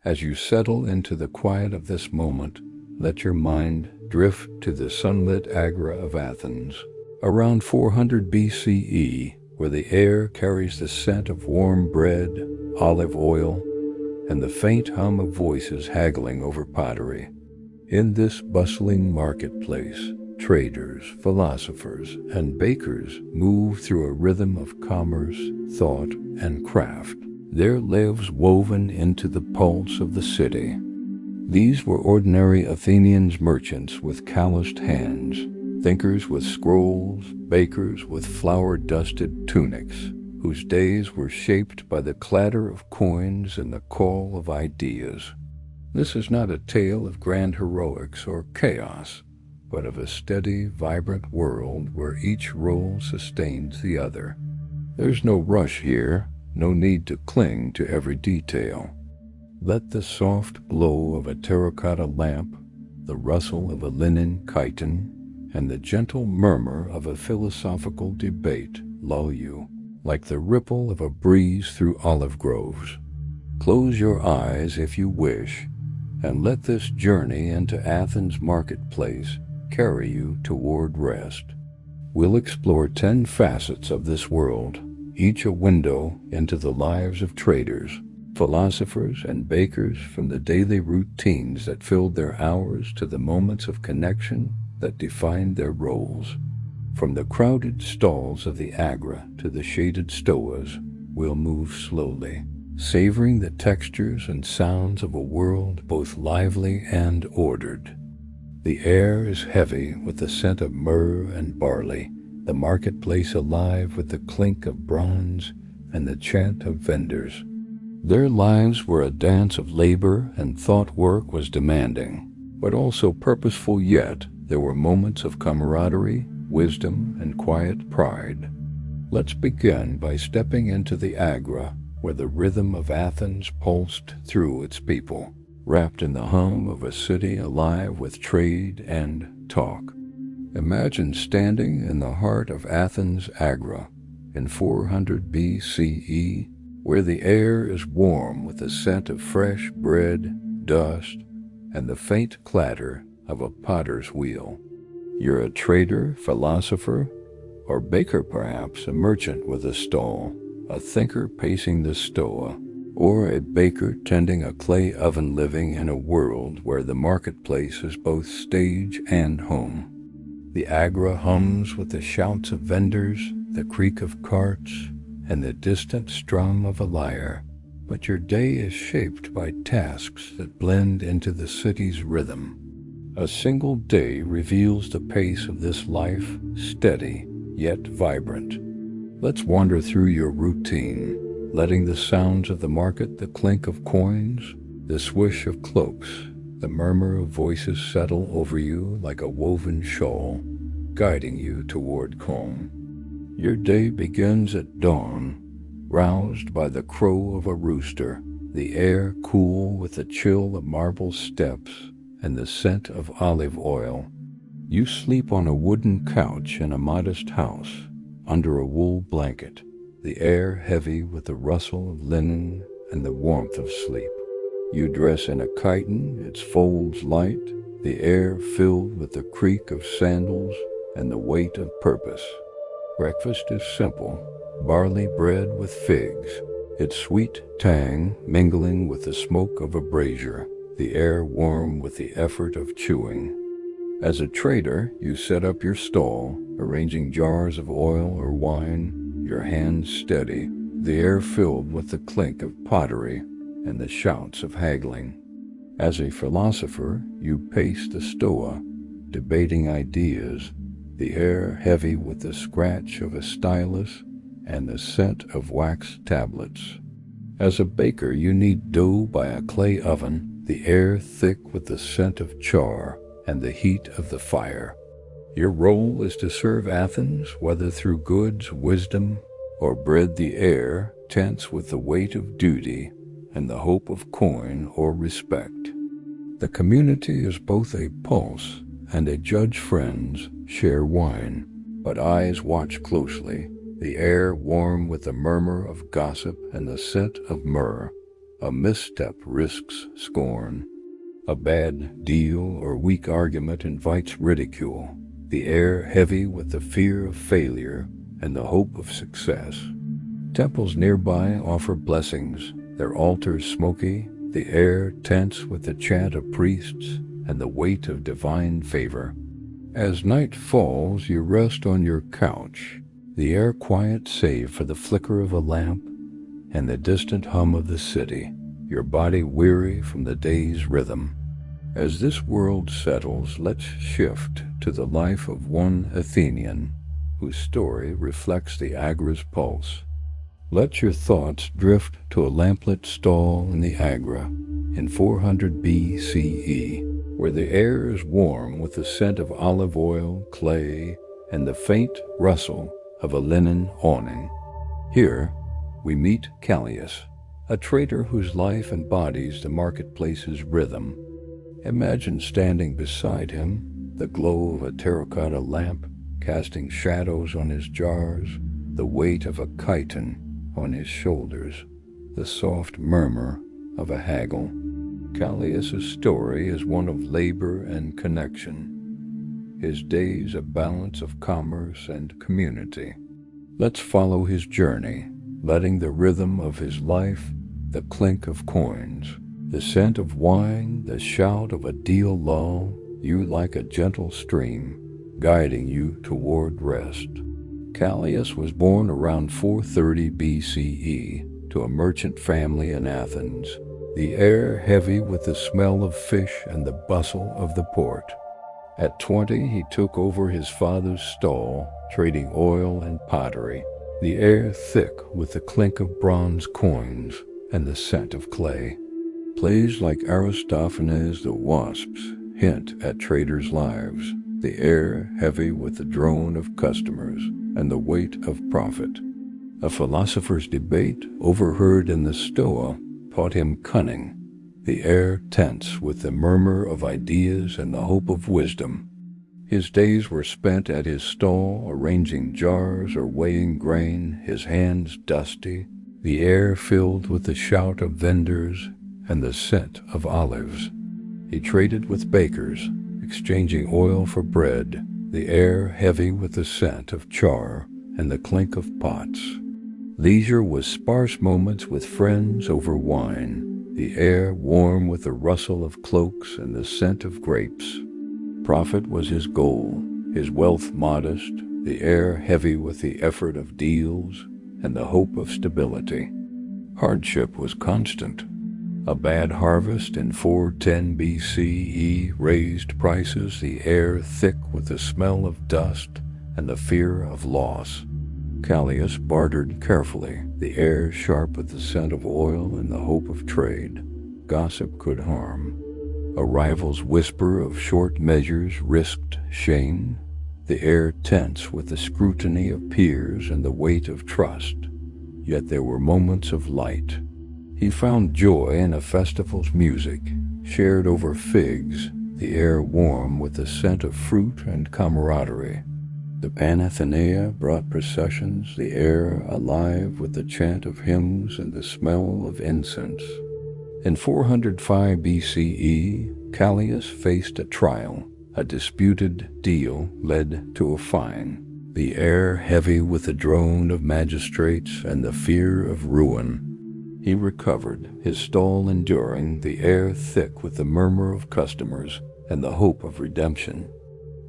As you settle into the quiet of this moment, let your mind drift to the sunlit Agora of Athens, around 400 BCE, where the air carries the scent of warm bread, olive oil, and the faint hum of voices haggling over pottery. In this bustling marketplace, traders, philosophers, and bakers move through a rhythm of commerce, thought, and craft, their lives woven into the pulse of the city. These were ordinary Athenians, merchants with calloused hands, thinkers with scrolls, bakers with flour-dusted tunics, whose days were shaped by the clatter of coins and the call of ideas. This is not a tale of grand heroics or chaos, but of a steady, vibrant world where each role sustains the other. There's no rush here, no need to cling to every detail. Let the soft glow of a terracotta lamp, the rustle of a linen chiton, and the gentle murmur of a philosophical debate lull you, like the ripple of a breeze through olive groves. Close your eyes if you wish, and let this journey into Athens marketplace carry you toward rest. We'll explore 10 facets of this world, each a window into the lives of traders, philosophers, and bakers, from the daily routines that filled their hours to the moments of connection that defined their roles. From the crowded stalls of the Agora to the shaded stoas, we'll move slowly, savoring the textures and sounds of a world both lively and ordered. The air is heavy with the scent of myrrh and barley, the marketplace alive with the clink of bronze and the chant of vendors. Their lives were a dance of labor, and thought work was demanding, but also purposeful. Yet there were moments of camaraderie, wisdom, and quiet pride. Let's begin by stepping into the Agora, where the rhythm of Athens pulsed through its people, wrapped in the hum of a city alive with trade and talk. Imagine standing in the heart of Athens' Agora in 400 BCE, where the air is warm with the scent of fresh bread, dust, and the faint clatter of a potter's wheel. You're a trader, philosopher, or baker perhaps, a merchant with a stall, a thinker pacing the stoa, or a baker tending a clay oven, living in a world where the marketplace is both stage and home. The Agora hums with the shouts of vendors, the creak of carts, and the distant strum of a lyre, but your day is shaped by tasks that blend into the city's rhythm. A single day reveals the pace of this life, steady yet vibrant. Let's wander through your routine, letting the sounds of the market, the clink of coins, the swish of cloaks, the murmur of voices settle over you like a woven shawl, guiding you toward calm. Your day begins at dawn, roused by the crow of a rooster, the air cool with the chill of marble steps and the scent of olive oil. You sleep on a wooden couch in a modest house, under a wool blanket, the air heavy with the rustle of linen and the warmth of sleep. You dress in a chiton, its folds light, the air filled with the creak of sandals and the weight of purpose. Breakfast is simple, barley bread with figs, its sweet tang mingling with the smoke of a brazier, the air warm with the effort of chewing. As a trader, you set up your stall, arranging jars of oil or wine, your hands steady, the air filled with the clink of pottery and the shouts of haggling. As a philosopher, you pace the stoa, debating ideas, the air heavy with the scratch of a stylus and the scent of wax tablets. As a baker, you knead dough by a clay oven, the air thick with the scent of char and the heat of the fire. Your role is to serve Athens, whether through goods, wisdom, or bread, the air tense with the weight of duty and the hope of coin or respect. The community is both a pulse and a judge. Friends share wine, but eyes watch closely, the air warm with the murmur of gossip and the scent of myrrh. A misstep risks scorn. A bad deal or weak argument invites ridicule. The air heavy with the fear of failure and the hope of success. Temples nearby offer blessings, their altars smoky, the air tense with the chant of priests and the weight of divine favor. As night falls, you rest on your couch, the air quiet save for the flicker of a lamp and the distant hum of the city, your body weary from the day's rhythm. As this world settles, let's shift to the life of one Athenian, whose story reflects the Agora's pulse. Let your thoughts drift to a lamplit stall in the Agora in 400 BCE, where the air is warm with the scent of olive oil, clay, and the faint rustle of a linen awning. Here, we meet Callias, a trader whose life embodies the marketplace's rhythm. Imagine standing beside him, the glow of a terracotta lamp casting shadows on his jars, the weight of a chiton on his shoulders, the soft murmur of a haggle. Callias' story is one of labor and connection, his days a balance of commerce and community. Let's follow his journey, letting the rhythm of his life, the clink of coins, the scent of wine, the shout of a deal lull you like a gentle stream, guiding you toward rest. Callias was born around 430 BCE to a merchant family in Athens, the air heavy with the smell of fish and the bustle of the port. At 20, he took over his father's stall, trading oil and pottery, the air thick with the clink of bronze coins and the scent of clay. Plays like Aristophanes' The Wasps hint at traders' lives, the air heavy with the drone of customers and the weight of profit. A philosopher's debate overheard in the stoa taught him cunning, the air tense with the murmur of ideas and the hope of wisdom. His days were spent at his stall arranging jars or weighing grain, his hands dusty, the air filled with the shout of vendors and the scent of olives. He traded with bakers, exchanging oil for bread, the air heavy with the scent of char and the clink of pots. Leisure was sparse moments with friends over wine, the air warm with the rustle of cloaks and the scent of grapes. Profit was his goal, his wealth modest, the air heavy with the effort of deals and the hope of stability. Hardship was constant. A bad harvest in 410 BCE raised prices, the air thick with the smell of dust and the fear of loss. Callias bartered carefully, the air sharp with the scent of oil and the hope of trade. Gossip could harm. A rival's whisper of short measures risked shame, the air tense with the scrutiny of peers and the weight of trust. Yet there were moments of light. He found joy in a festival's music, shared over figs, the air warm with the scent of fruit and camaraderie. The Panathenaea brought processions, the air alive with the chant of hymns and the smell of incense. In 405 BCE, Callias faced a trial. A disputed deal led to a fine, the air heavy with the drone of magistrates and the fear of ruin. He recovered, his stall enduring, the air thick with the murmur of customers and the hope of redemption.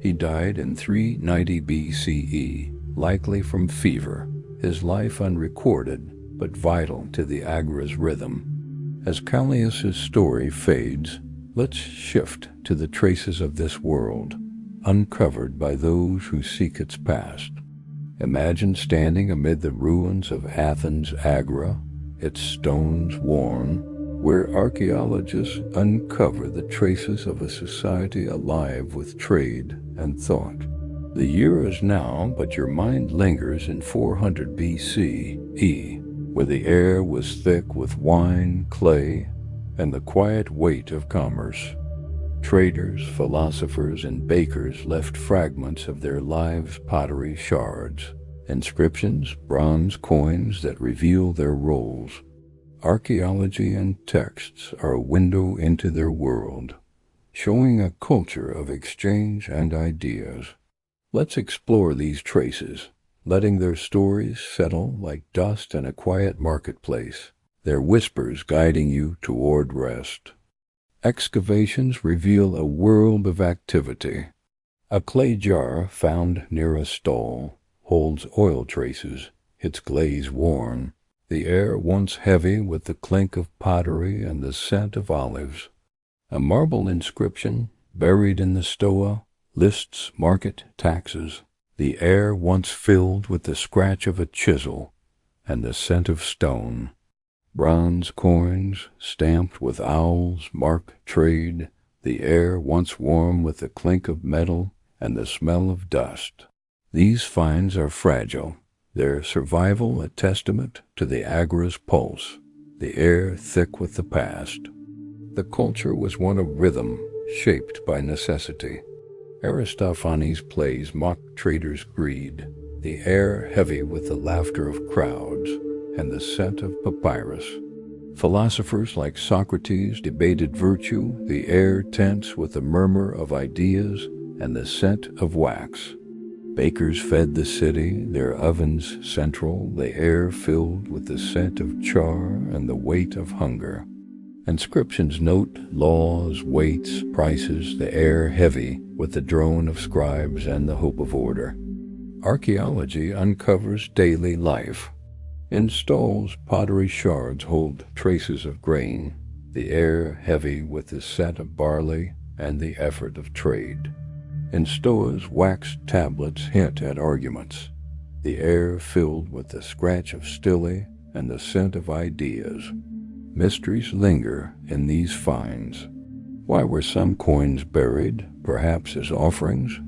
He died in 390 BCE, likely from fever, his life unrecorded but vital to the Agora's rhythm. As Callias' story fades, let's shift to the traces of this world, uncovered by those who seek its past. Imagine standing amid the ruins of Athens' Agora, its stones worn, where archaeologists uncover the traces of a society alive with trade and thought. The year is now, but your mind lingers in 400 BCE, where the air was thick with wine, clay, and the quiet weight of commerce. Traders, philosophers, and bakers left fragments of their lives' pottery shards, inscriptions, bronze coins that reveal their roles. Archaeology and texts are a window into their world, showing a culture of exchange and ideas. Let's explore these traces, letting their stories settle like dust in a quiet marketplace, their whispers guiding you toward rest. Excavations reveal a world of activity. A clay jar found near a stall holds oil traces, its glaze worn, the air once heavy with the clink of pottery and the scent of olives. A marble inscription buried in the stoa lists market taxes, the air once filled with the scratch of a chisel and the scent of stone. Bronze coins stamped with owls mark trade, the air once warm with the clink of metal and the smell of dust. These finds are fragile, their survival a testament to the Agora's pulse, the air thick with the past. The culture was one of rhythm, shaped by necessity. Aristophanes' plays mock traders' greed, the air heavy with the laughter of crowds and the scent of papyrus. Philosophers like Socrates debated virtue, the air tense with the murmur of ideas and the scent of wax. Bakers fed the city, their ovens central, the air filled with the scent of char and the weight of hunger. Inscriptions note laws, weights, prices, the air heavy with the drone of scribes and the hope of order. Archaeology uncovers daily life. In stalls, pottery shards hold traces of grain, the air heavy with the scent of barley and the effort of trade. In stoas, wax tablets hint at arguments, the air filled with the scratch of stele and the scent of ideas. Mysteries linger in these finds. Why were some coins buried, perhaps as offerings?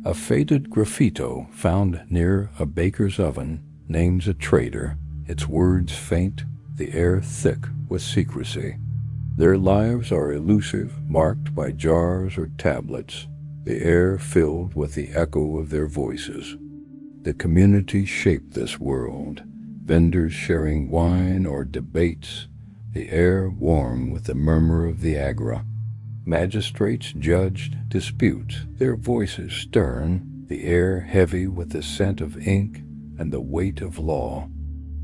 A faded graffito found near a baker's oven names a trader, its words faint, the air thick with secrecy. Their lives are elusive, marked by jars or tablets, the air filled with the echo of their voices. The community shaped this world, vendors sharing wine or debates, the air warm with the murmur of the Agora. Magistrates judged disputes, their voices stern, the air heavy with the scent of ink and the weight of law.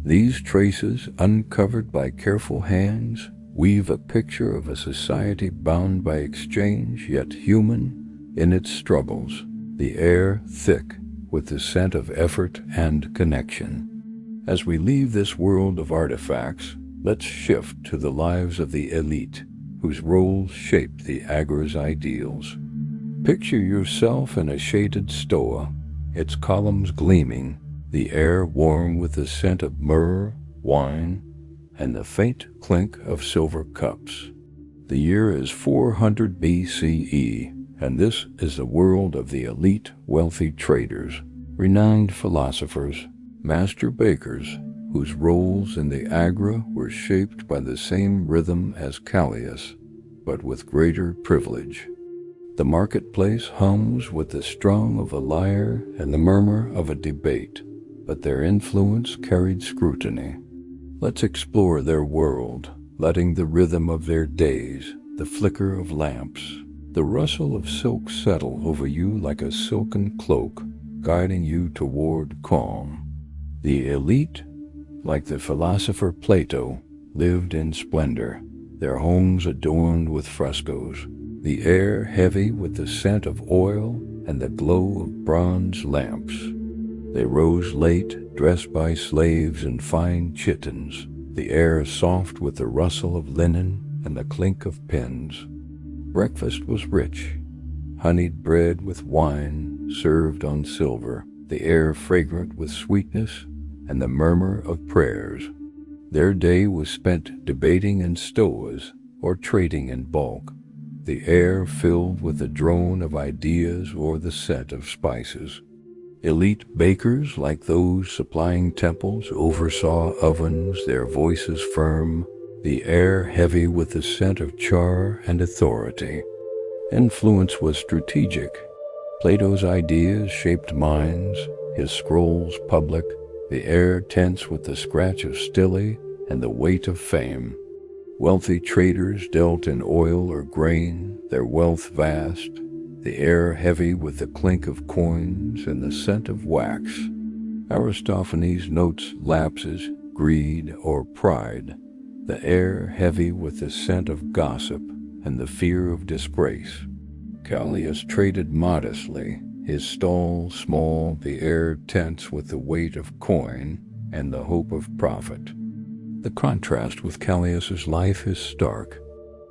These traces, uncovered by careful hands, weave a picture of a society bound by exchange yet human in its struggles, the air thick with the scent of effort and connection. As we leave this world of artifacts, let's shift to the lives of the elite, whose roles shaped the Agora's ideals. Picture yourself in a shaded stoa, its columns gleaming, the air warm with the scent of myrrh, wine, and the faint clink of silver cups. The year is 400 BCE, and this is the world of the elite wealthy traders, renowned philosophers, master bakers, whose roles in the Agora were shaped by the same rhythm as Callias, but with greater privilege. The marketplace hums with the strum of a lyre and the murmur of a debate, but their influence carried scrutiny. Let's explore their world, letting the rhythm of their days, the flicker of lamps, the rustle of silk settle over you like a silken cloak, guiding you toward calm. The elite, like the philosopher Plato, lived in splendor, their homes adorned with frescoes, the air heavy with the scent of oil and the glow of bronze lamps. They rose late, dressed by slaves in fine chitons, the air soft with the rustle of linen and the clink of pens. Breakfast was rich, honeyed bread with wine served on silver, the air fragrant with sweetness and the murmur of prayers. Their day was spent debating in stoas or trading in bulk, the air filled with the drone of ideas or the scent of spices. Elite bakers, like those supplying temples, oversaw ovens, their voices firm, the air heavy with the scent of char and authority. Influence was strategic. Plato's ideas shaped minds, his scrolls public, the air tense with the scratch of stele and the weight of fame. Wealthy traders dealt in oil or grain, their wealth vast, the air heavy with the clink of coins and the scent of wax. Aristophanes notes lapses, greed, or pride, the air heavy with the scent of gossip and the fear of disgrace. Callias traded modestly, his stall small, the air tense with the weight of coin and the hope of profit. The contrast with Callias's life is stark.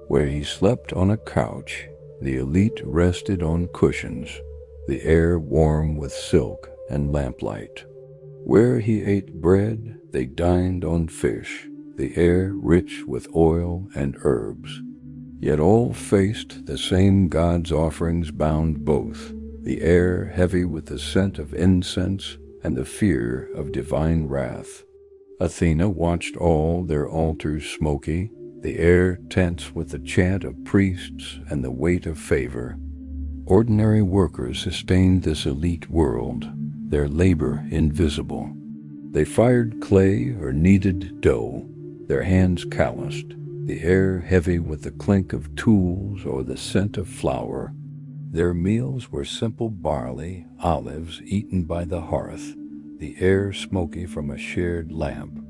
Where he slept on a couch, the elite rested on cushions, the air warm with silk and lamplight. Where he ate bread, they dined on fish, the air rich with oil and herbs. Yet all faced the same God's offerings bound both, the air heavy with the scent of incense and the fear of divine wrath. Athena watched all their altars smoky, the air tense with the chant of priests and the weight of favor. Ordinary workers sustained this elite world, their labor invisible. They fired clay or kneaded dough, their hands calloused, the air heavy with the clink of tools or the scent of flour. Their meals were simple barley, olives eaten by the hearth, the air smoky from a shared lamp.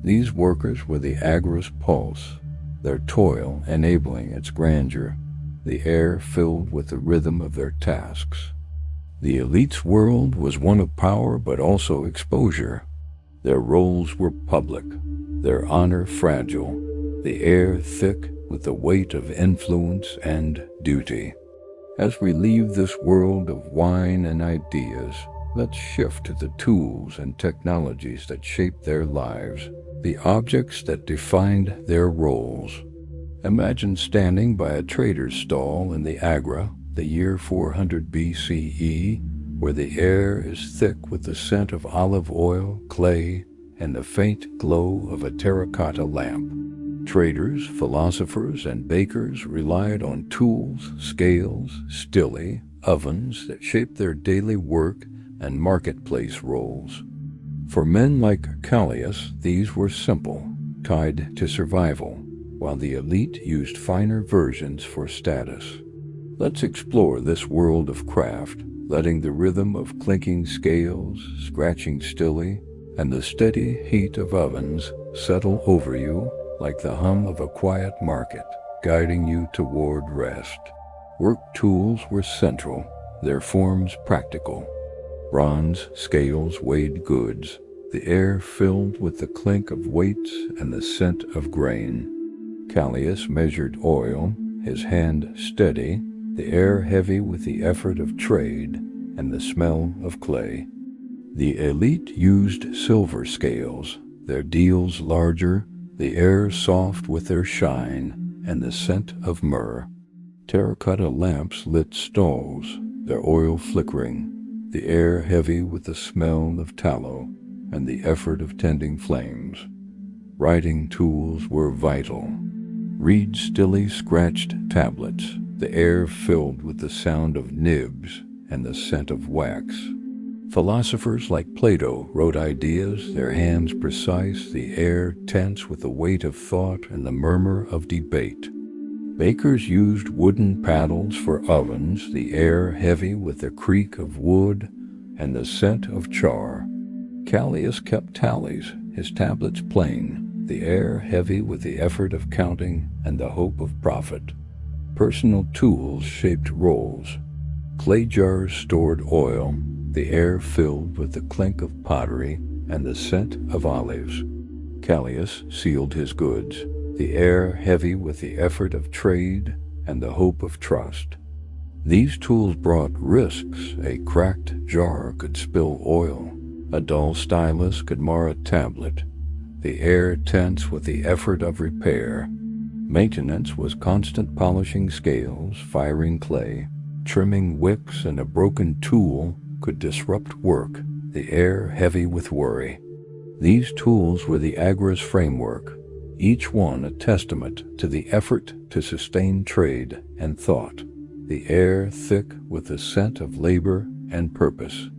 These workers were the Agora's pulse, their toil enabling its grandeur, the air filled with the rhythm of their tasks. The elite's world was one of power but also exposure. Their roles were public, their honor fragile, the air thick with the weight of influence and duty. As we leave this world of wine and ideas, let's shift to the tools and technologies that shaped their lives, the objects that defined their roles. Imagine standing by a trader's stall in the Agora, the year 400 BCE, where the air is thick with the scent of olive oil, clay, and the faint glow of a terracotta lamp. Traders, philosophers, and bakers relied on tools, scales, stili, ovens that shaped their daily work and marketplace roles. For men like Callias, these were simple, tied to survival, while the elite used finer versions for status. Let's explore this world of craft, letting the rhythm of clinking scales, scratching stili, and the steady heat of ovens settle over you like the hum of a quiet market, guiding you toward rest. Work tools were central, their forms practical. Bronze scales weighed goods, the air filled with the clink of weights and the scent of grain. Callias measured oil, his hand steady, the air heavy with the effort of trade and the smell of clay. The elite used silver scales, their deals larger, the air soft with their shine and the scent of myrrh. Terracotta lamps lit stalls, their oil flickering, the air heavy with the smell of tallow and the effort of tending flames. Writing tools were vital. Reed stili scratched tablets, the air filled with the sound of nibs and the scent of wax. Philosophers like Plato wrote ideas, their hands precise, the air tense with the weight of thought and the murmur of debate. Bakers used wooden paddles for ovens, the air heavy with the creak of wood and the scent of char. Callias kept tallies, his tablets plain, the air heavy with the effort of counting and the hope of profit. Personal tools shaped roles. Clay jars stored oil, the air filled with the clink of pottery and the scent of olives. Callias sealed his goods, the air heavy with the effort of trade and the hope of trust. These tools brought risks. A cracked jar could spill oil, a dull stylus could mar a tablet, the air tense with the effort of repair. Maintenance was constant polishing scales, firing clay, trimming wicks, and a broken tool could disrupt work, the air heavy with worry. These tools were the Agora's framework, each one a testament to the effort to sustain trade and thought, the air thick with the scent of labor and purpose.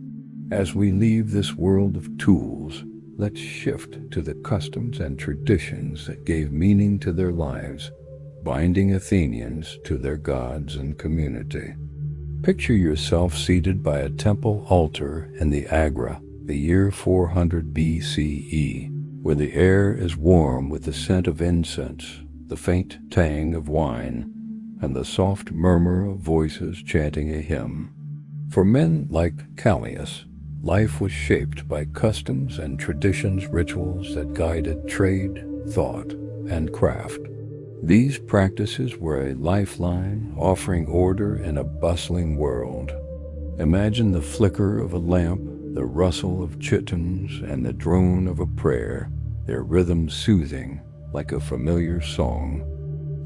As we leave this world of tools, let's shift to the customs and traditions that gave meaning to their lives, binding Athenians to their gods and community. Picture yourself seated by a temple altar in the Agora, the year 400 BCE, where the air is warm with the scent of incense, the faint tang of wine, and the soft murmur of voices chanting a hymn. For men like Callias, life was shaped by customs and traditions, rituals that guided trade, thought, and craft. These practices were a lifeline, offering order in a bustling world. Imagine the flicker of a lamp, the rustle of chitons, and the drone of a prayer, their rhythm soothing like a familiar song.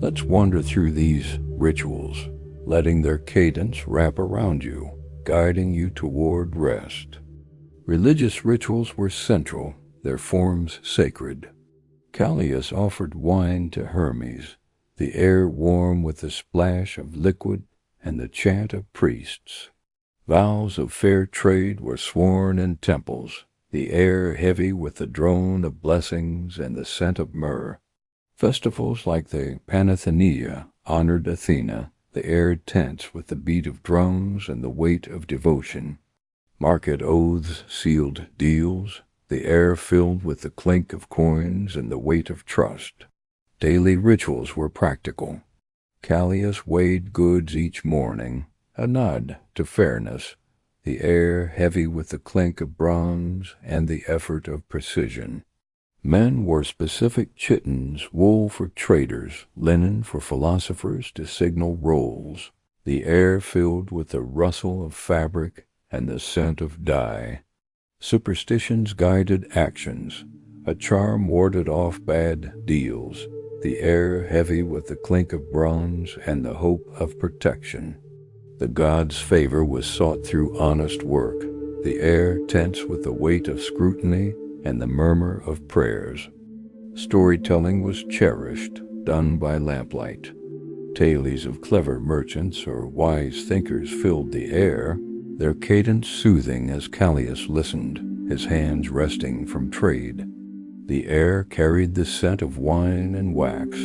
Let's wander through these rituals, letting their cadence wrap around you, guiding you toward rest. Religious rituals were central, their forms sacred. Callias offered wine to Hermes, the air warm with the splash of liquid and the chant of priests. Vows of fair trade were sworn in temples, the air heavy with the drone of blessings and the scent of myrrh. Festivals like the Panathenea honored Athena, the air tense with the beat of drums and the weight of devotion. Market oaths sealed deals, the air filled with the clink of coins and the weight of trust. Daily rituals were practical. Callias weighed goods each morning, a nod to fairness, the air heavy with the clink of bronze and the effort of precision. Men wore specific chitons, wool for traders, linen for philosophers to signal roles, the air filled with the rustle of fabric and the scent of dye. Superstitions guided actions. A charm warded off bad deals, the air heavy with the clink of bronze and the hope of protection. The gods' favor was sought through honest work, the air tense with the weight of scrutiny and the murmur of prayers. Storytelling was cherished, done by lamplight. Tales of clever merchants or wise thinkers filled the air, their cadence soothing as Callias listened, his hands resting from trade. The air carried the scent of wine and wax,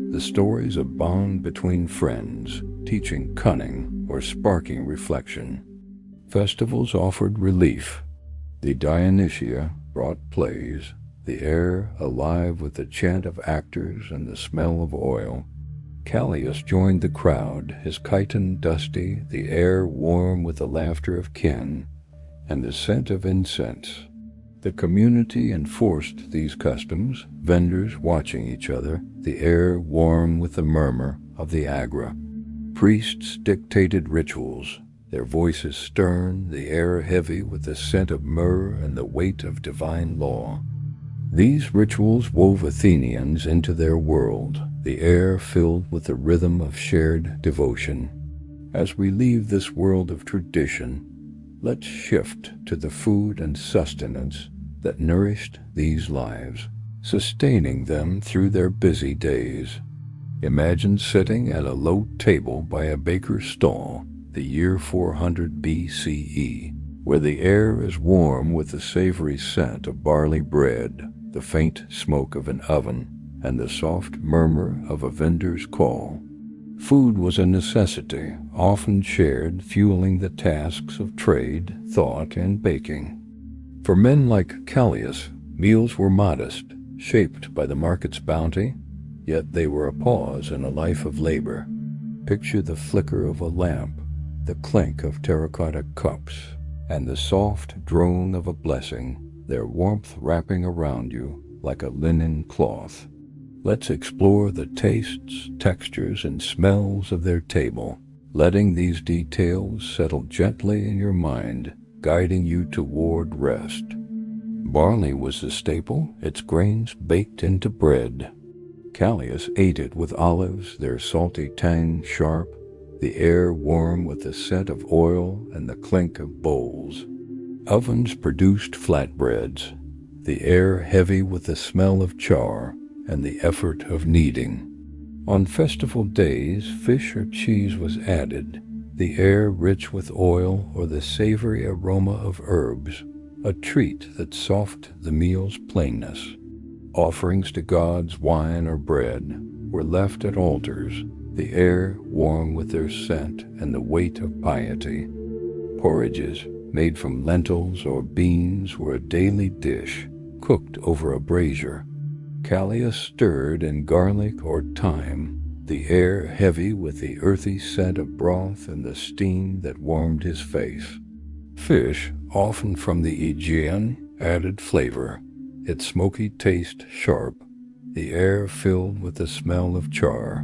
the stories of bond between friends, teaching cunning or sparking reflection. Festivals offered relief. The Dionysia brought plays, the air alive with the chant of actors and the smell of oil. Callias joined the crowd, his chiton dusty, the air warm with the laughter of kin and the scent of incense. The community enforced these customs, vendors watching each other, the air warm with the murmur of the Agora. Priests dictated rituals, their voices stern, the air heavy with the scent of myrrh and the weight of divine law. These rituals wove Athenians into their world, the air filled with the rhythm of shared devotion. As we leave this world of tradition, let's shift to the food and sustenance that nourished these lives, sustaining them through their busy days. Imagine sitting at a low table by a baker's stall, the year 400 BCE, where the air is warm with the savory scent of barley bread, the faint smoke of an oven, and the soft murmur of a vendor's call. Food was a necessity, often shared, fueling the tasks of trade, thought, and baking. For men like Callias, meals were modest, shaped by the market's bounty, yet they were a pause in a life of labor. Picture the flicker of a lamp, the clink of terracotta cups, and the soft drone of a blessing, their warmth wrapping around you like a linen cloth. Let's explore the tastes, textures, and smells of their table, letting these details settle gently in your mind, guiding you toward rest. Barley was the staple, its grains baked into bread. Callias ate it with olives, their salty tang sharp, the air warm with the scent of oil and the clink of bowls. Ovens produced flatbreads, the air heavy with the smell of char and the effort of kneading. On festival days, fish or cheese was added, the air rich with oil or the savory aroma of herbs, a treat that softened the meal's plainness. Offerings to gods, wine or bread, were left at altars, the air warm with their scent and the weight of piety. Porridges, made from lentils or beans, were a daily dish, cooked over a brazier. Callias stirred in garlic or thyme, the air heavy with the earthy scent of broth and the steam that warmed his face. Fish, often from the Aegean, added flavor, its smoky taste sharp, the air filled with the smell of char.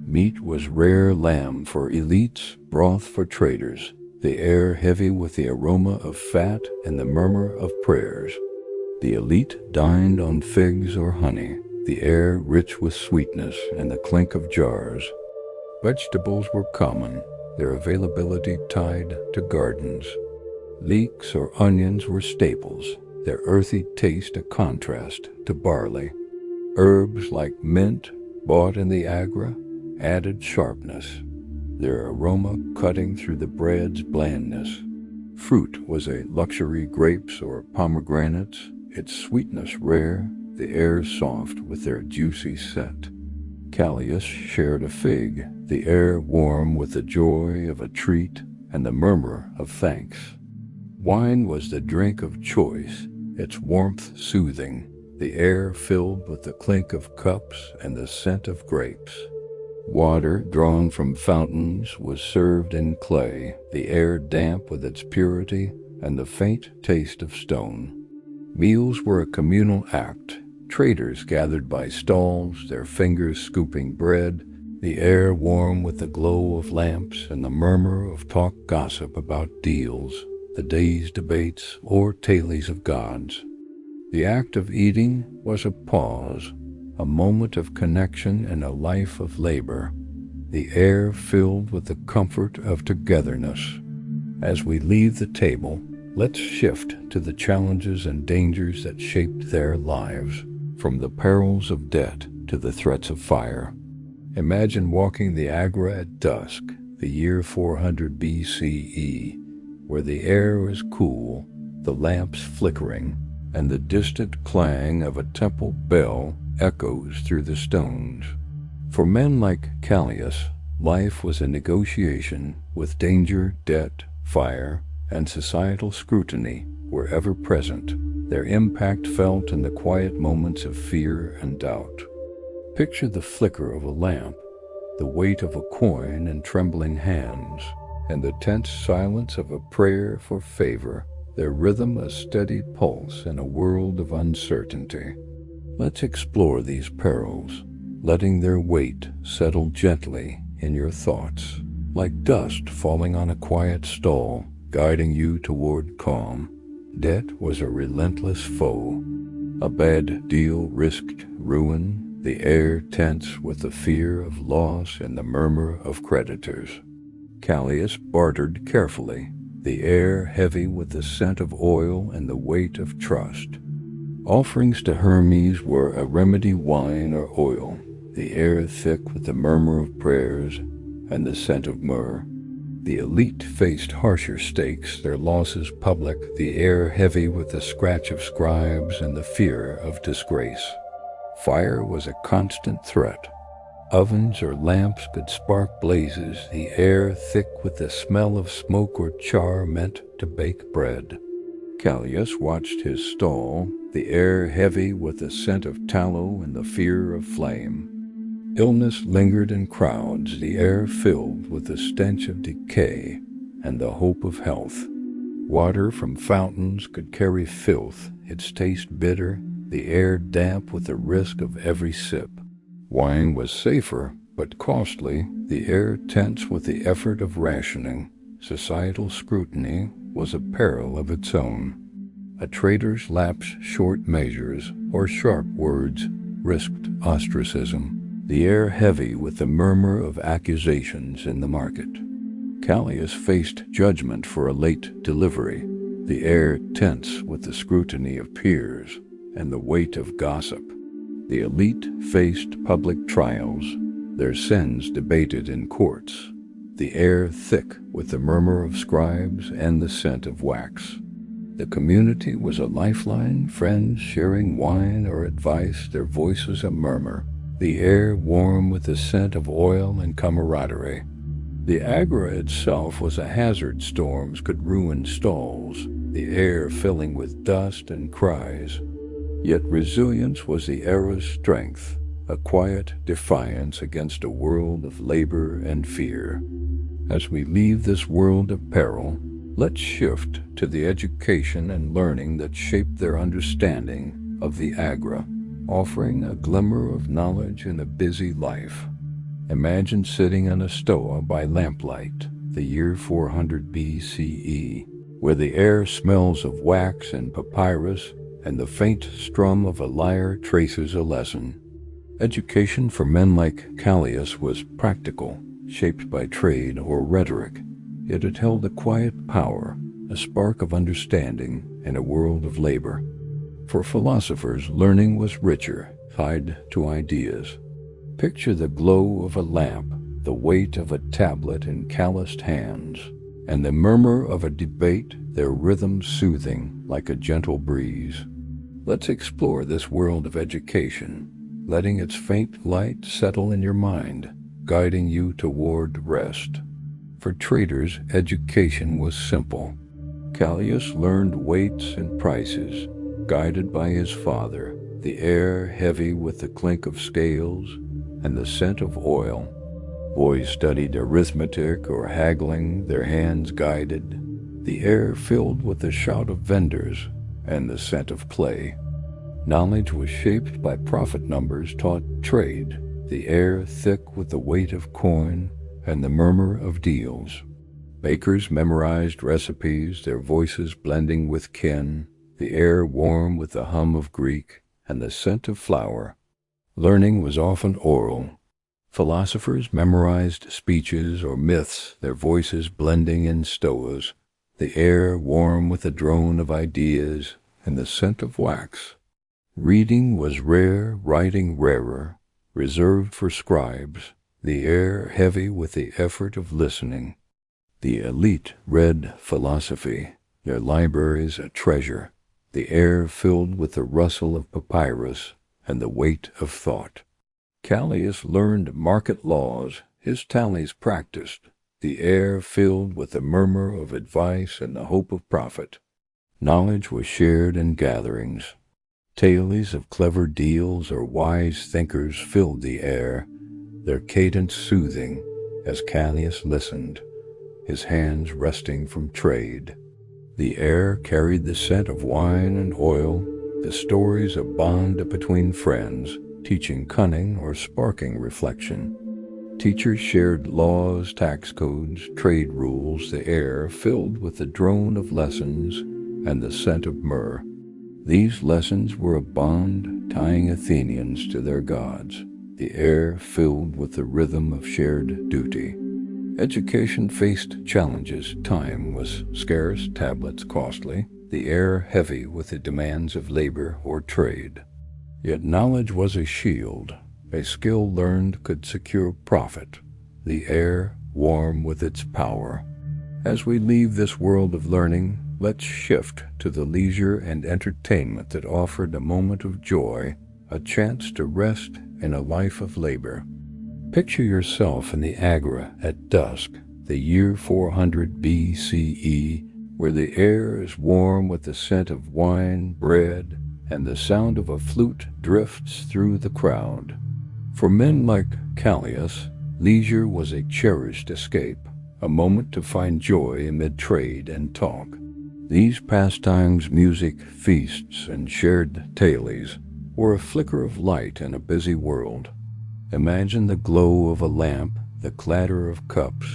Meat was rare lamb for elites, broth for traders, the air heavy with the aroma of fat and the murmur of prayers. The elite dined on figs or honey, the air rich with sweetness and the clink of jars. Vegetables were common, their availability tied to gardens. Leeks or onions were staples, their earthy taste a contrast to barley. Herbs like mint, bought in the Agora, added sharpness, their aroma cutting through the bread's blandness. Fruit was a luxury, grapes or pomegranates, its sweetness rare, the air soft with their juicy scent. Callias shared a fig, the air warm with the joy of a treat and the murmur of thanks. Wine was the drink of choice, its warmth soothing, the air filled with the clink of cups and the scent of grapes. Water drawn from fountains was served in clay, the air damp with its purity and the faint taste of stone. Meals were a communal act. Traders gathered by stalls, their fingers scooping bread, the air warm with the glow of lamps and the murmur of talk gossip about deals, the day's debates, or tales of gods. The act of eating was a pause, a moment of connection in a life of labor, the air filled with the comfort of togetherness. As we leave the table, let's shift to the challenges and dangers that shaped their lives, from the perils of debt to the threats of fire. Imagine walking the Agora at dusk, the year 400 BCE, where the air is cool, the lamps flickering, and the distant clang of a temple bell echoes through the stones. For men like Callias, life was a negotiation with danger, debt, fire, and societal scrutiny were ever present, their impact felt in the quiet moments of fear and doubt. Picture the flicker of a lamp, the weight of a coin in trembling hands, and the tense silence of a prayer for favor, their rhythm a steady pulse in a world of uncertainty. Let's explore these perils, letting their weight settle gently in your thoughts, like dust falling on a quiet stall, guiding you toward calm. Debt was a relentless foe. A bad deal risked ruin, the air tense with the fear of loss and the murmur of creditors. Callias bartered carefully, the air heavy with the scent of oil and the weight of trust. Offerings to Hermes were a remedy wine or oil, the air thick with the murmur of prayers and the scent of myrrh. The elite faced harsher stakes, their losses public, the air heavy with the scratch of scribes and the fear of disgrace. Fire was a constant threat. Ovens or lamps could spark blazes, the air thick with the smell of smoke or char meant to bake bread. Callias watched his stall, the air heavy with the scent of tallow and the fear of flame. Illness lingered in crowds, the air filled with the stench of decay and the hope of health. Water from fountains could carry filth, its taste bitter, the air damp with the risk of every sip. Wine was safer, but costly, the air tense with the effort of rationing. Societal scrutiny was a peril of its own. A trader's lapse short measures or sharp words risked ostracism, the air heavy with the murmur of accusations in the market. Callias faced judgment for a late delivery, the air tense with the scrutiny of peers and the weight of gossip. The elite faced public trials, their sins debated in courts, the air thick with the murmur of scribes and the scent of wax. The community was a lifeline, friends sharing wine or advice, their voices a murmur, the air warm with the scent of oil and camaraderie. The Agora itself was a hazard. Storms could ruin stalls, the air filling with dust and cries. Yet resilience was the era's strength, a quiet defiance against a world of labor and fear. As we leave this world of peril, let's shift to the education and learning that shaped their understanding of the Agora, offering a glimmer of knowledge in a busy life. Imagine sitting in a stoa by lamplight, the year 400 BCE, where the air smells of wax and papyrus, and the faint strum of a lyre traces a lesson. Education for men like Callias was practical, shaped by trade or rhetoric, yet it held a quiet power, a spark of understanding in a world of labor. For philosophers, learning was richer, tied to ideas. Picture the glow of a lamp, the weight of a tablet in calloused hands, and the murmur of a debate, their rhythm soothing like a gentle breeze. Let's explore this world of education, letting its faint light settle in your mind, guiding you toward rest. For traders, education was simple. Callias learned weights and prices, guided by his father, the air heavy with the clink of scales and the scent of oil. Boys studied arithmetic or haggling, their hands guided, the air filled with the shout of vendors and the scent of clay. Knowledge was shaped by profit numbers taught trade, the air thick with the weight of coin and the murmur of deals. Bakers memorized recipes, their voices blending with kin, the air warm with the hum of Greek and the scent of flour. Learning was often oral. Philosophers memorized speeches or myths, their voices blending in stoas, the air warm with the drone of ideas and the scent of wax. Reading was rare, writing rarer, reserved for scribes, the air heavy with the effort of listening. The elite read philosophy, their libraries a treasure, the air filled with the rustle of papyrus and the weight of thought. Callias learned market laws, his tallies practiced, the air filled with the murmur of advice and the hope of profit. Knowledge was shared in gatherings. Tales of clever deals or wise thinkers filled the air, their cadence soothing as Callias listened, his hands resting from trade. The air carried the scent of wine and oil, the stories of bond between friends, teaching cunning or sparking reflection. Teachers shared laws, tax codes, trade rules, the air filled with the drone of lessons and the scent of myrrh. These lessons were a bond tying Athenians to their gods, the air filled with the rhythm of shared duty. Education faced challenges. Time was scarce, tablets costly, the air heavy with the demands of labor or trade. Yet knowledge was a shield. A skill learned could secure profit, the air warm with its power. As we leave this world of learning, let's shift to the leisure and entertainment that offered a moment of joy, a chance to rest in a life of labor. Picture yourself in the Agora at dusk, the year 400 BCE, where the air is warm with the scent of wine, bread, and the sound of a flute drifts through the crowd. For men like Callias, leisure was a cherished escape, a moment to find joy amid trade and talk. These pastimes, music, feasts, and shared tales, were a flicker of light in a busy world. Imagine the glow of a lamp, the clatter of cups,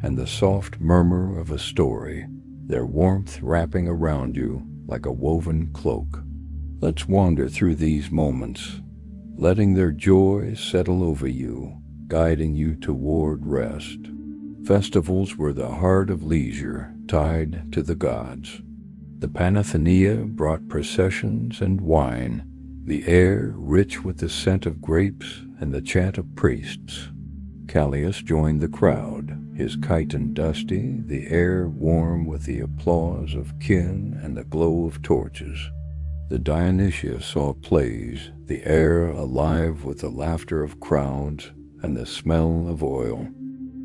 and the soft murmur of a story, their warmth wrapping around you like a woven cloak. Let's wander through these moments, letting their joy settle over you, guiding you toward rest. Festivals were the heart of leisure, tied to the gods. The Panathenea brought processions and wine, the air rich with the scent of grapes and the chant of priests. Callias joined the crowd, his chiton dusty, the air warm with the applause of kin and the glow of torches. The Dionysia saw plays, the air alive with the laughter of crowds and the smell of oil.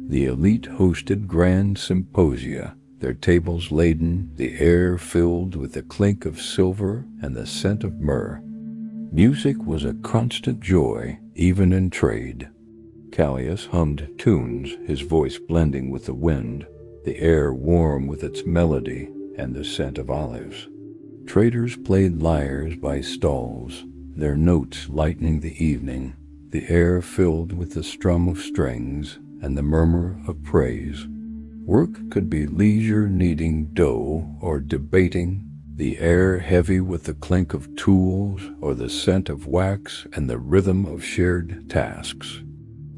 The elite hosted grand symposia, their tables laden, the air filled with the clink of silver and the scent of myrrh. Music was a constant joy, even in trade. Callias hummed tunes, his voice blending with the wind, the air warm with its melody and the scent of olives. Traders played lyres by stalls, their notes lightening the evening, the air filled with the strum of strings and the murmur of praise. Work could be leisure kneading dough or debating, the air heavy with the clink of tools or the scent of wax and the rhythm of shared tasks.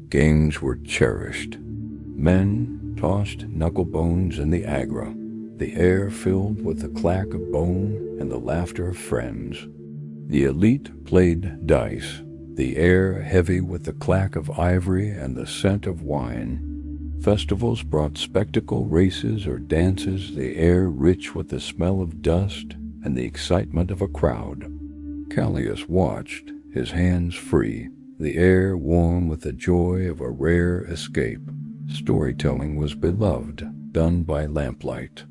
Games were cherished. Men tossed knucklebones in the Agora, the air filled with the clack of bone and the laughter of friends. The elite played dice, the air heavy with the clack of ivory and the scent of wine. Festivals brought spectacle races or dances, the air rich with the smell of dust and the excitement of a crowd. Callias watched, his hands free, the air warm with the joy of a rare escape. Storytelling was beloved, done by lamplight.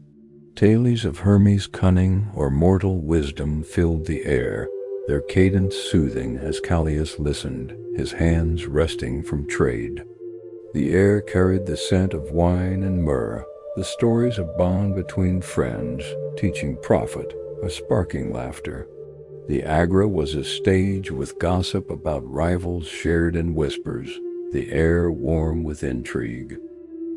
Tales of Hermes' cunning or mortal wisdom filled the air, their cadence soothing as Callias listened, his hands resting from trade. The air carried the scent of wine and myrrh, the stories of bond between friends, teaching profit, or sparking laughter. The Agora was a stage with gossip about rivals shared in whispers, the air warm with intrigue.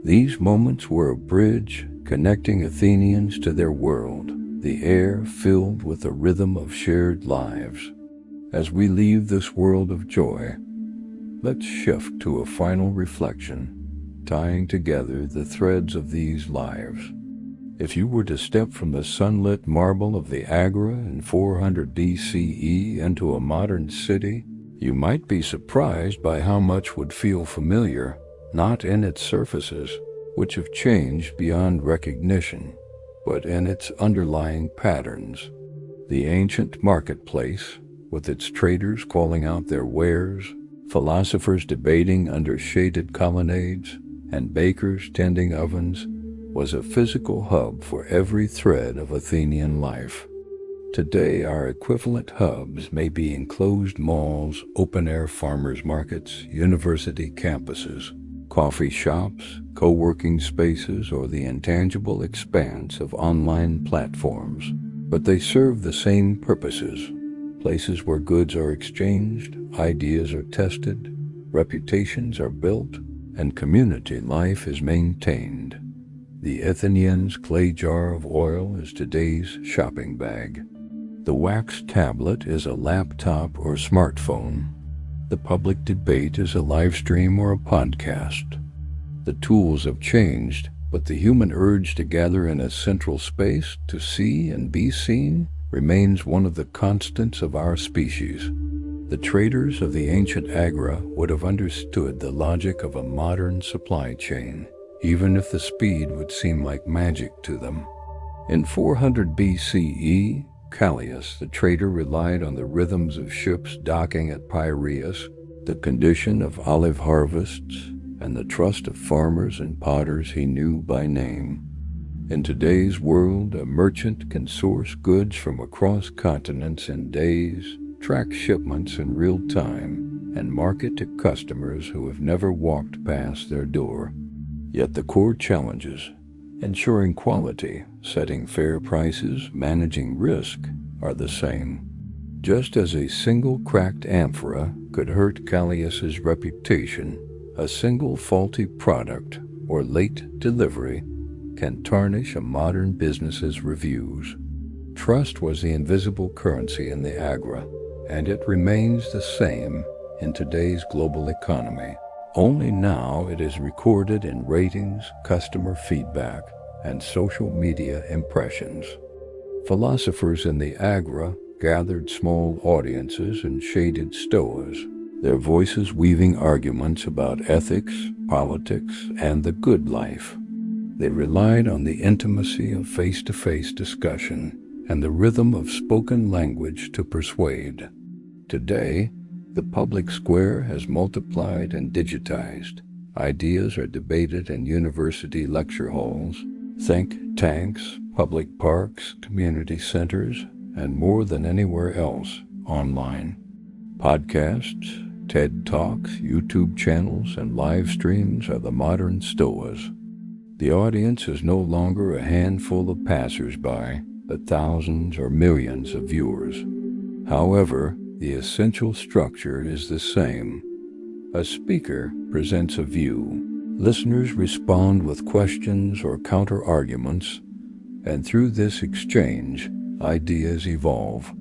These moments were a bridge connecting Athenians to their world, the air filled with the rhythm of shared lives. As we leave this world of joy, let's shift to a final reflection, tying together the threads of these lives. If you were to step from the sunlit marble of the Agora in 400 BCE into a modern city, you might be surprised by how much would feel familiar, not in its surfaces, which have changed beyond recognition, but in its underlying patterns. The ancient marketplace, with its traders calling out their wares, philosophers debating under shaded colonnades, and bakers tending ovens, was a physical hub for every thread of Athenian life. Today, our equivalent hubs may be enclosed malls, open-air farmers markets, university campuses, coffee shops, co-working spaces, or the intangible expanse of online platforms. But they serve the same purposes: places where goods are exchanged, ideas are tested, reputations are built, and community life is maintained. The Athenian's clay jar of oil is today's shopping bag. The wax tablet is a laptop or smartphone. The public debate is a live stream or a podcast. The tools have changed, but the human urge to gather in a central space to see and be seen remains one of the constants of our species. The traders of the ancient Agora would have understood the logic of a modern supply chain, even if the speed would seem like magic to them. In 400 BCE, Callias the Trader relied on the rhythms of ships docking at Piraeus, the condition of olive harvests, and the trust of farmers and potters he knew by name. In today's world, a merchant can source goods from across continents in days, track shipments in real time, and market to customers who have never walked past their door. Yet the core challenges, ensuring quality, setting fair prices, managing risk, are the same. Just as a single cracked amphora could hurt Callias's reputation, a single faulty product or late delivery can tarnish a modern business's reviews. Trust was the invisible currency in the Agora, and it remains the same in today's global economy. Only now it is recorded in ratings, customer feedback, and social media impressions. Philosophers in the Agora gathered small audiences in shaded stoas, their voices weaving arguments about ethics, politics, and the good life. They relied on the intimacy of face-to-face discussion and the rhythm of spoken language to persuade. Today, the public square has multiplied and digitized. Ideas are debated in university lecture halls, think tanks, public parks, community centers, and more than anywhere else, online. Podcasts, TED Talks, YouTube channels, and live streams are the modern stoas. The audience is no longer a handful of passers-by, but thousands or millions of viewers. However, the essential structure is the same. A speaker presents a view. Listeners respond with questions or counter-arguments, and through this exchange, ideas evolve.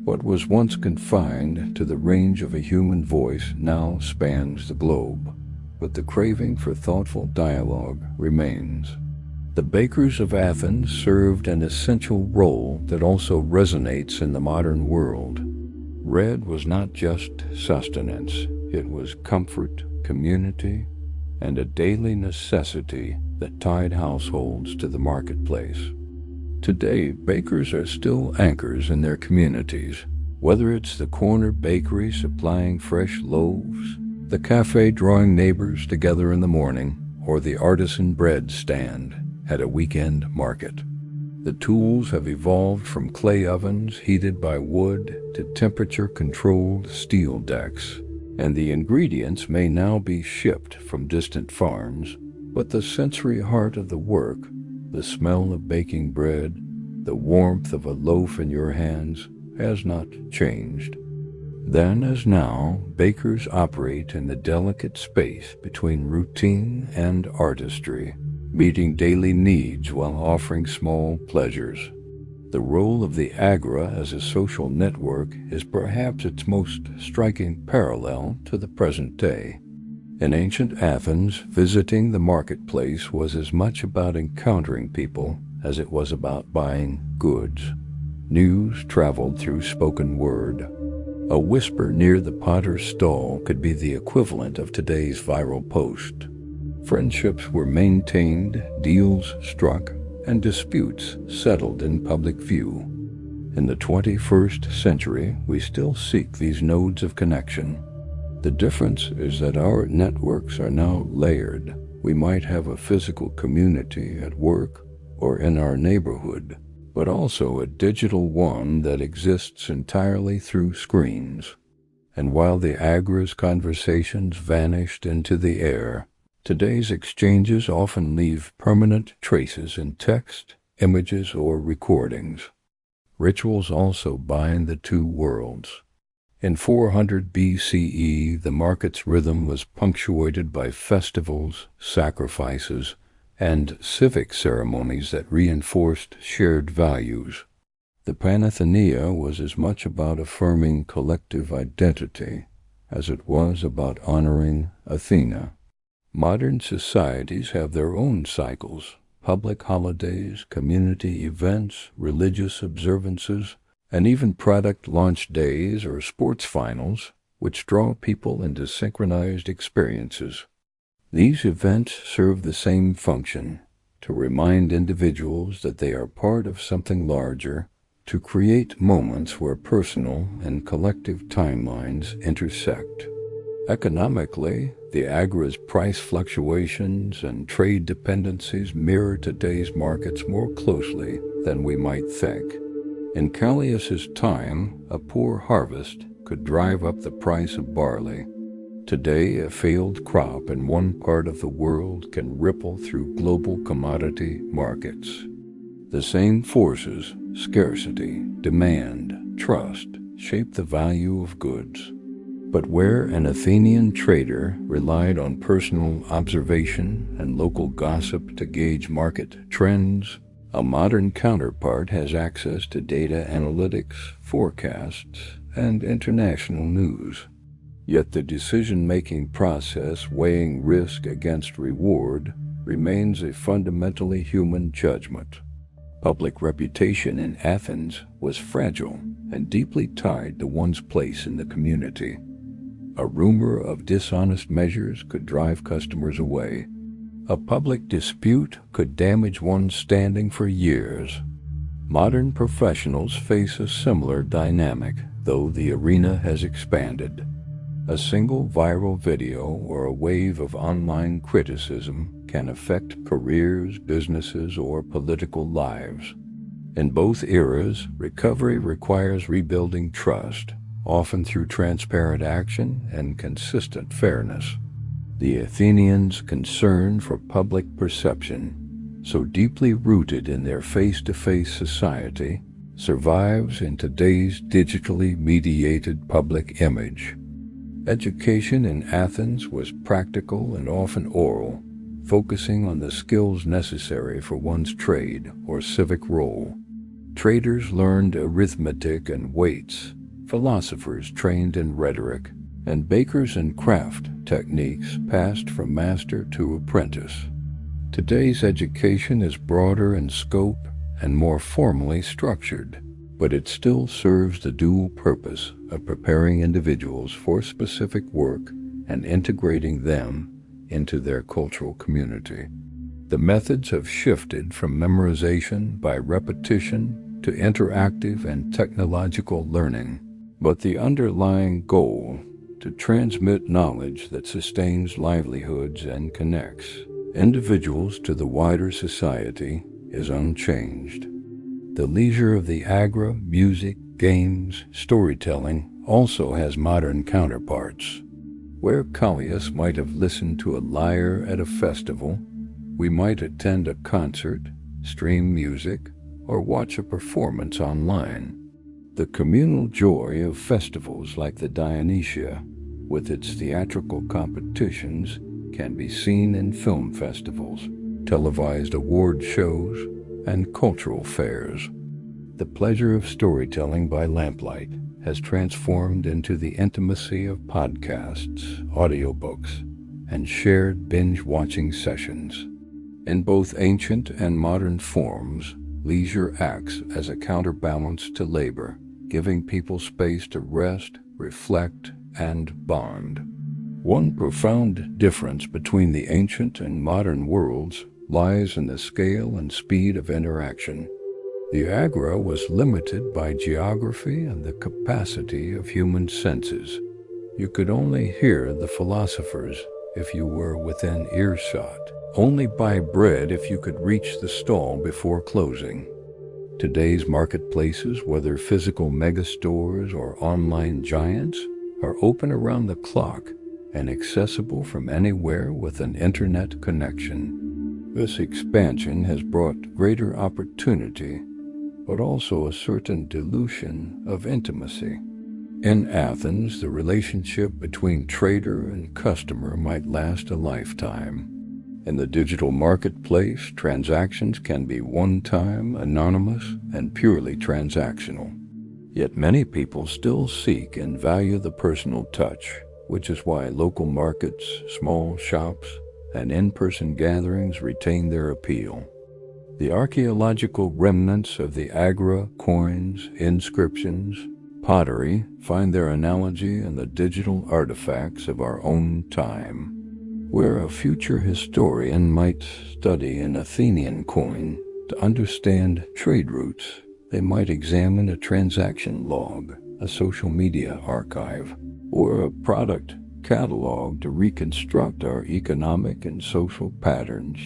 What was once confined to the range of a human voice now spans the globe, but the craving for thoughtful dialogue remains. The bakers of Athens served an essential role that also resonates in the modern world. Bread was not just sustenance, it was comfort, community, and a daily necessity that tied households to the marketplace. Today, bakers are still anchors in their communities, whether it's the corner bakery supplying fresh loaves, the cafe drawing neighbors together in the morning, or the artisan bread stand at a weekend market. The tools have evolved from clay ovens heated by wood to temperature-controlled steel decks, and the ingredients may now be shipped from distant farms, but the sensory heart of the work, the smell of baking bread, the warmth of a loaf in your hands, has not changed. Then as now, bakers operate in the delicate space between routine and artistry, meeting daily needs while offering small pleasures. The role of the Agora as a social network is perhaps its most striking parallel to the present day. In ancient Athens, visiting the marketplace was as much about encountering people as it was about buying goods. News traveled through spoken word. A whisper near the potter's stall could be the equivalent of today's viral post. Friendships were maintained, deals struck, and disputes settled in public view. In the 21st century, we still seek these nodes of connection. The difference is that our networks are now layered. We might have a physical community at work or in our neighborhood, but also a digital one that exists entirely through screens. And while the Agora's conversations vanished into the air, today's exchanges often leave permanent traces in text, images, or recordings. Rituals also bind the two worlds. In 400 BCE, the market's rhythm was punctuated by festivals, sacrifices, and civic ceremonies that reinforced shared values. The Panathenea was as much about affirming collective identity as it was about honoring Athena. Modern societies have their own cycles, public holidays, community events, religious observances, and even product launch days or sports finals, which draw people into synchronized experiences. These events serve the same function, to remind individuals that they are part of something larger, to create moments where personal and collective timelines intersect. Economically, the Agora's price fluctuations and trade dependencies mirror today's markets more closely than we might think. In Callias's time, a poor harvest could drive up the price of barley. Today, a failed crop in one part of the world can ripple through global commodity markets. The same forces, scarcity, demand, trust, shape the value of goods. But where an Athenian trader relied on personal observation and local gossip to gauge market trends, a modern counterpart has access to data analytics, forecasts, and international news. Yet the decision-making process weighing risk against reward remains a fundamentally human judgment. Public reputation in Athens was fragile and deeply tied to one's place in the community. A rumor of dishonest measures could drive customers away. A public dispute could damage one's standing for years. Modern professionals face a similar dynamic, though the arena has expanded. A single viral video or a wave of online criticism can affect careers, businesses, or political lives. In both eras, recovery requires rebuilding trust, often through transparent action and consistent fairness. The Athenians' concern for public perception, so deeply rooted in their face-to-face society, survives in today's digitally mediated public image. Education in Athens was practical and often oral, focusing on the skills necessary for one's trade or civic role. Traders learned arithmetic and weights, philosophers trained in rhetoric, and bakers and craft techniques passed from master to apprentice. Today's education is broader in scope and more formally structured, but it still serves the dual purpose of preparing individuals for specific work and integrating them into their cultural community. The methods have shifted from memorization by repetition to interactive and technological learning, but the underlying goal, to transmit knowledge that sustains livelihoods and connects individuals to the wider society, is unchanged. The leisure of the Agora, music, games, storytelling also has modern counterparts. Where Callias might have listened to a lyre at a festival, we might attend a concert, stream music, or watch a performance online. The communal joy of festivals like the Dionysia, with its theatrical competitions, can be seen in film festivals, televised award shows, and cultural fairs. The pleasure of storytelling by lamplight has transformed into the intimacy of podcasts, audiobooks, and shared binge-watching sessions. In both ancient and modern forms, leisure acts as a counterbalance to labor, giving people space to rest, reflect, and bond. One profound difference between the ancient and modern worlds lies in the scale and speed of interaction. The Agora was limited by geography and the capacity of human senses. You could only hear the philosophers if you were within earshot, only buy bread if you could reach the stall before closing. Today's marketplaces, whether physical megastores or online giants, are open around the clock and accessible from anywhere with an internet connection. This expansion has brought greater opportunity, but also a certain dilution of intimacy. In Athens, the relationship between trader and customer might last a lifetime. In the digital marketplace, transactions can be one-time, anonymous, and purely transactional. Yet many people still seek and value the personal touch, which is why local markets, small shops, and in-person gatherings retain their appeal. The archaeological remnants of the Agora, coins, inscriptions, pottery find their analogy in the digital artifacts of our own time. Where a future historian might study an Athenian coin to understand trade routes, they might examine a transaction log, a social media archive, or a product catalog to reconstruct our economic and social patterns.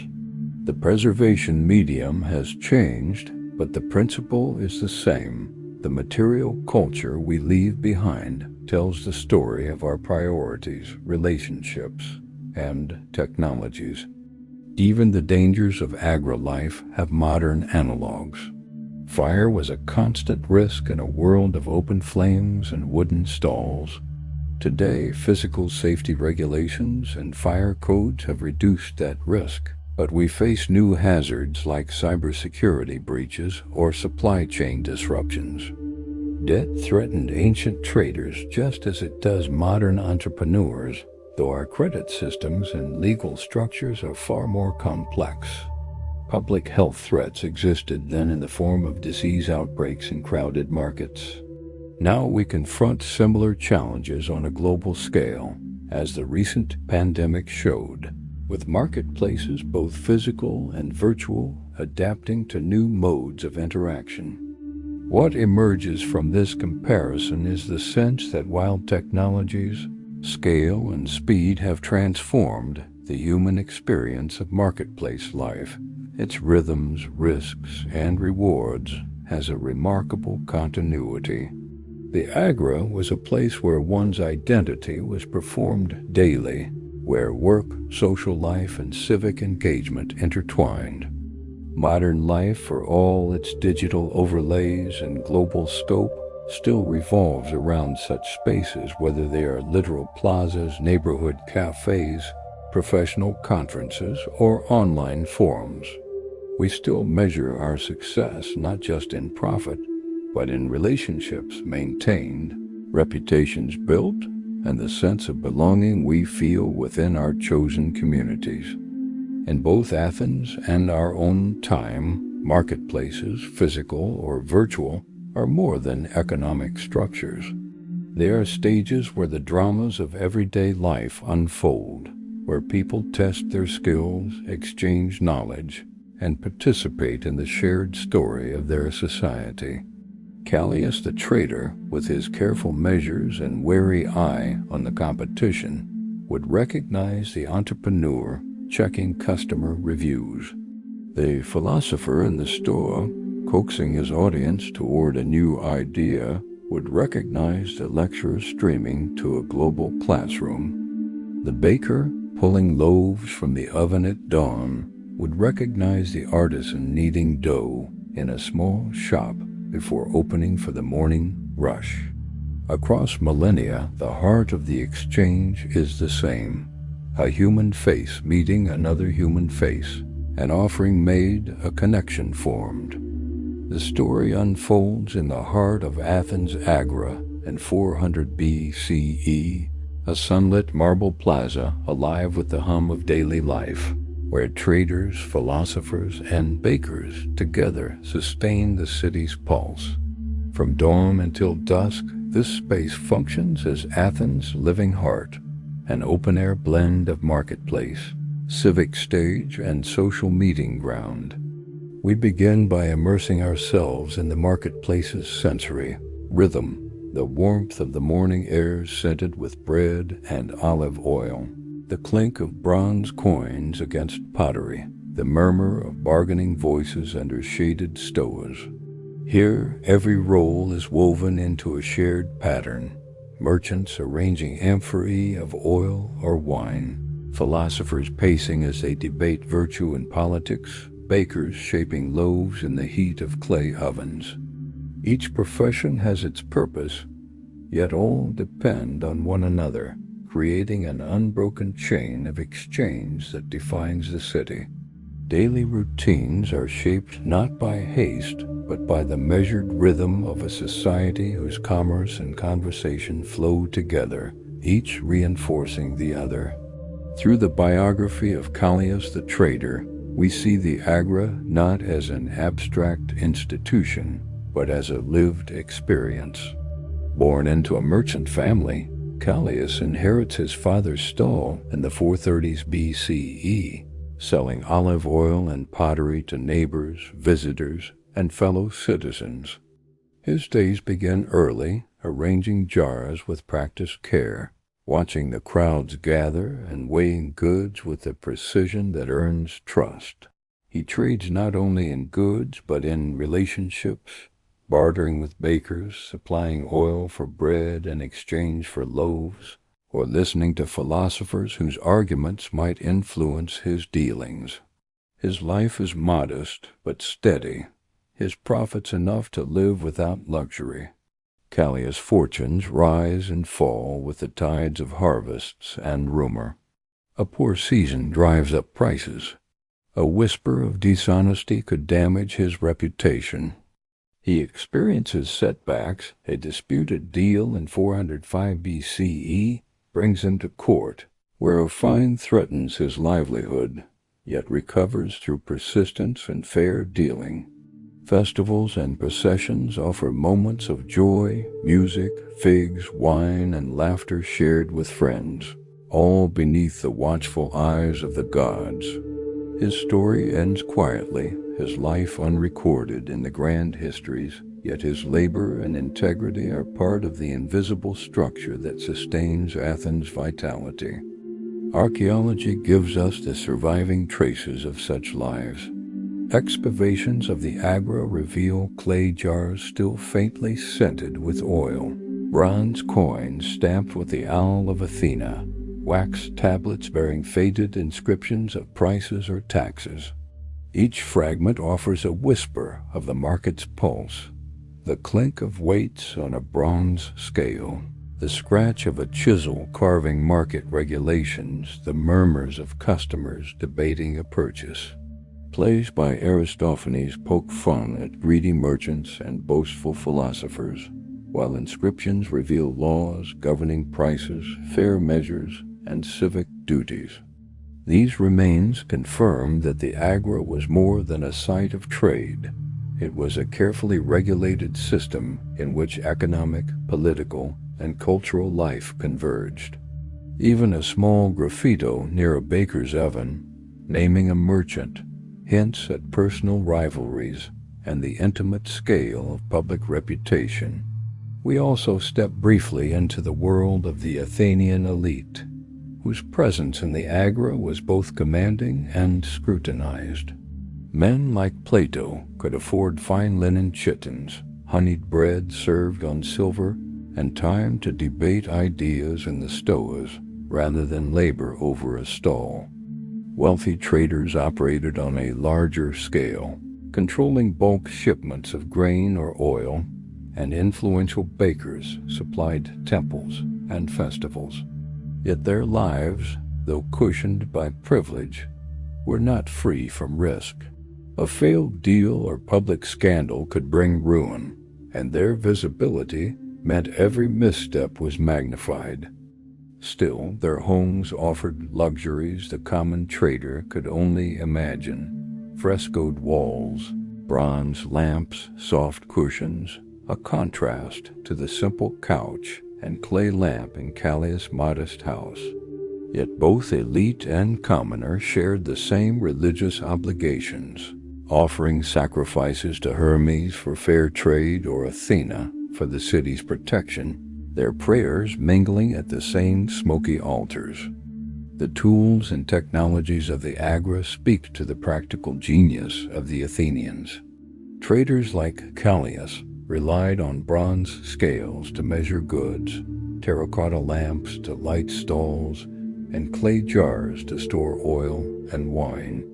The preservation medium has changed, but the principle is the same. The material culture we leave behind tells the story of our priorities, relationships, and technologies. Even the dangers of Agora life have modern analogs. Fire was a constant risk in a world of open flames and wooden stalls. Today, physical safety regulations and fire codes have reduced that risk, but we face new hazards like cybersecurity breaches or supply chain disruptions. Debt threatened ancient traders just as it does modern entrepreneurs, though our credit systems and legal structures are far more complex. Public health threats existed then in the form of disease outbreaks in crowded markets. Now we confront similar challenges on a global scale, as the recent pandemic showed, with marketplaces both physical and virtual adapting to new modes of interaction. What emerges from this comparison is the sense that while technologies, scale, and speed have transformed the human experience of marketplace life, its rhythms, risks, and rewards has a remarkable continuity. The Agora was a place where one's identity was performed daily, where work, social life, and civic engagement intertwined. Modern life, for all its digital overlays and global scope, still revolves around such spaces, whether they are literal plazas, neighborhood cafes, professional conferences, or online forums. We still measure our success not just in profit, but in relationships maintained, reputations built, and the sense of belonging we feel within our chosen communities. In both Athens and our own time, marketplaces, physical or virtual, are more than economic structures. They are stages where the dramas of everyday life unfold, where people test their skills, exchange knowledge, and participate in the shared story of their society. Callias the Trader, with his careful measures and wary eye on the competition, would recognize the entrepreneur checking customer reviews. The philosopher in the stoa, coaxing his audience toward a new idea, would recognize the lecturer streaming to a global classroom. The baker, pulling loaves from the oven at dawn, would recognize the artisan kneading dough in a small shop before opening for the morning rush. Across millennia, the heart of the exchange is the same. A human face meeting another human face, an offering made, a connection formed. The story unfolds in the heart of Athens' Agora in 400 BCE, a sunlit marble plaza alive with the hum of daily life, where traders, philosophers, and bakers together sustain the city's pulse. From dawn until dusk, this space functions as Athens' living heart, an open-air blend of marketplace, civic stage, and social meeting ground. We begin by immersing ourselves in the marketplace's sensory rhythm, the warmth of the morning air scented with bread and olive oil, the clink of bronze coins against pottery, the murmur of bargaining voices under shaded stoas. Here, every roll is woven into a shared pattern, merchants arranging amphorae of oil or wine, philosophers pacing as they debate virtue and politics, bakers shaping loaves in the heat of clay ovens. Each profession has its purpose, yet all depend on one another, creating an unbroken chain of exchange that defines the city. Daily routines are shaped not by haste, but by the measured rhythm of a society whose commerce and conversation flow together, each reinforcing the other. Through the biography of Callias the Trader, we see the Agora not as an abstract institution, but as a lived experience. Born into a merchant family, Callias inherits his father's stall in the 430s BCE, selling olive oil and pottery to neighbors, visitors, and fellow citizens. His days begin early, arranging jars with practiced care, watching the crowds gather and weighing goods with a precision that earns trust. He trades not only in goods but in relationships, bartering with bakers, supplying oil for bread in exchange for loaves, or listening to philosophers whose arguments might influence his dealings. His life is modest but steady, his profits enough to live without luxury. Callias' fortunes rise and fall with the tides of harvests and rumor. A poor season drives up prices. A whisper of dishonesty could damage his reputation. He experiences setbacks. A disputed deal in 405 BCE brings him to court, where a fine threatens his livelihood, yet recovers through persistence and fair dealing. Festivals and processions offer moments of joy, music, figs, wine, and laughter shared with friends, all beneath the watchful eyes of the gods. His story ends quietly, his life unrecorded in the grand histories, yet his labor and integrity are part of the invisible structure that sustains Athens' vitality. Archaeology gives us the surviving traces of such lives. Excavations of the Agora reveal clay jars still faintly scented with oil, bronze coins stamped with the owl of Athena, wax tablets bearing faded inscriptions of prices or taxes. Each fragment offers a whisper of the market's pulse, the clink of weights on a bronze scale, the scratch of a chisel carving market regulations, the murmurs of customers debating a purchase. Plays by Aristophanes poke fun at greedy merchants and boastful philosophers, while inscriptions reveal laws governing prices, fair measures, and civic duties. These remains confirm that the Agora was more than a site of trade. It was a carefully regulated system in which economic, political, and cultural life converged. Even a small graffito near a baker's oven, naming a merchant, hints at personal rivalries and the intimate scale of public reputation. We also step briefly into the world of the Athenian elite, whose presence in the Agora was both commanding and scrutinized. Men like Plato could afford fine linen chittons, honeyed bread served on silver, and time to debate ideas in the stoas rather than labor over a stall. Wealthy traders operated on a larger scale, controlling bulk shipments of grain or oil, and influential bakers supplied temples and festivals. Yet their lives, though cushioned by privilege, were not free from risk. A failed deal or public scandal could bring ruin, and their visibility meant every misstep was magnified. Still, their homes offered luxuries the common trader could only imagine. Frescoed walls, bronze lamps, soft cushions, a contrast to the simple couch and clay lamp in Callias' modest house. Yet both elite and commoner shared the same religious obligations, offering sacrifices to Hermes for fair trade or Athena for the city's protection, their prayers mingling at the same smoky altars. The tools and technologies of the Agora speak to the practical genius of the Athenians. Traders like Callias relied on bronze scales to measure goods, terracotta lamps to light stalls, and clay jars to store oil and wine.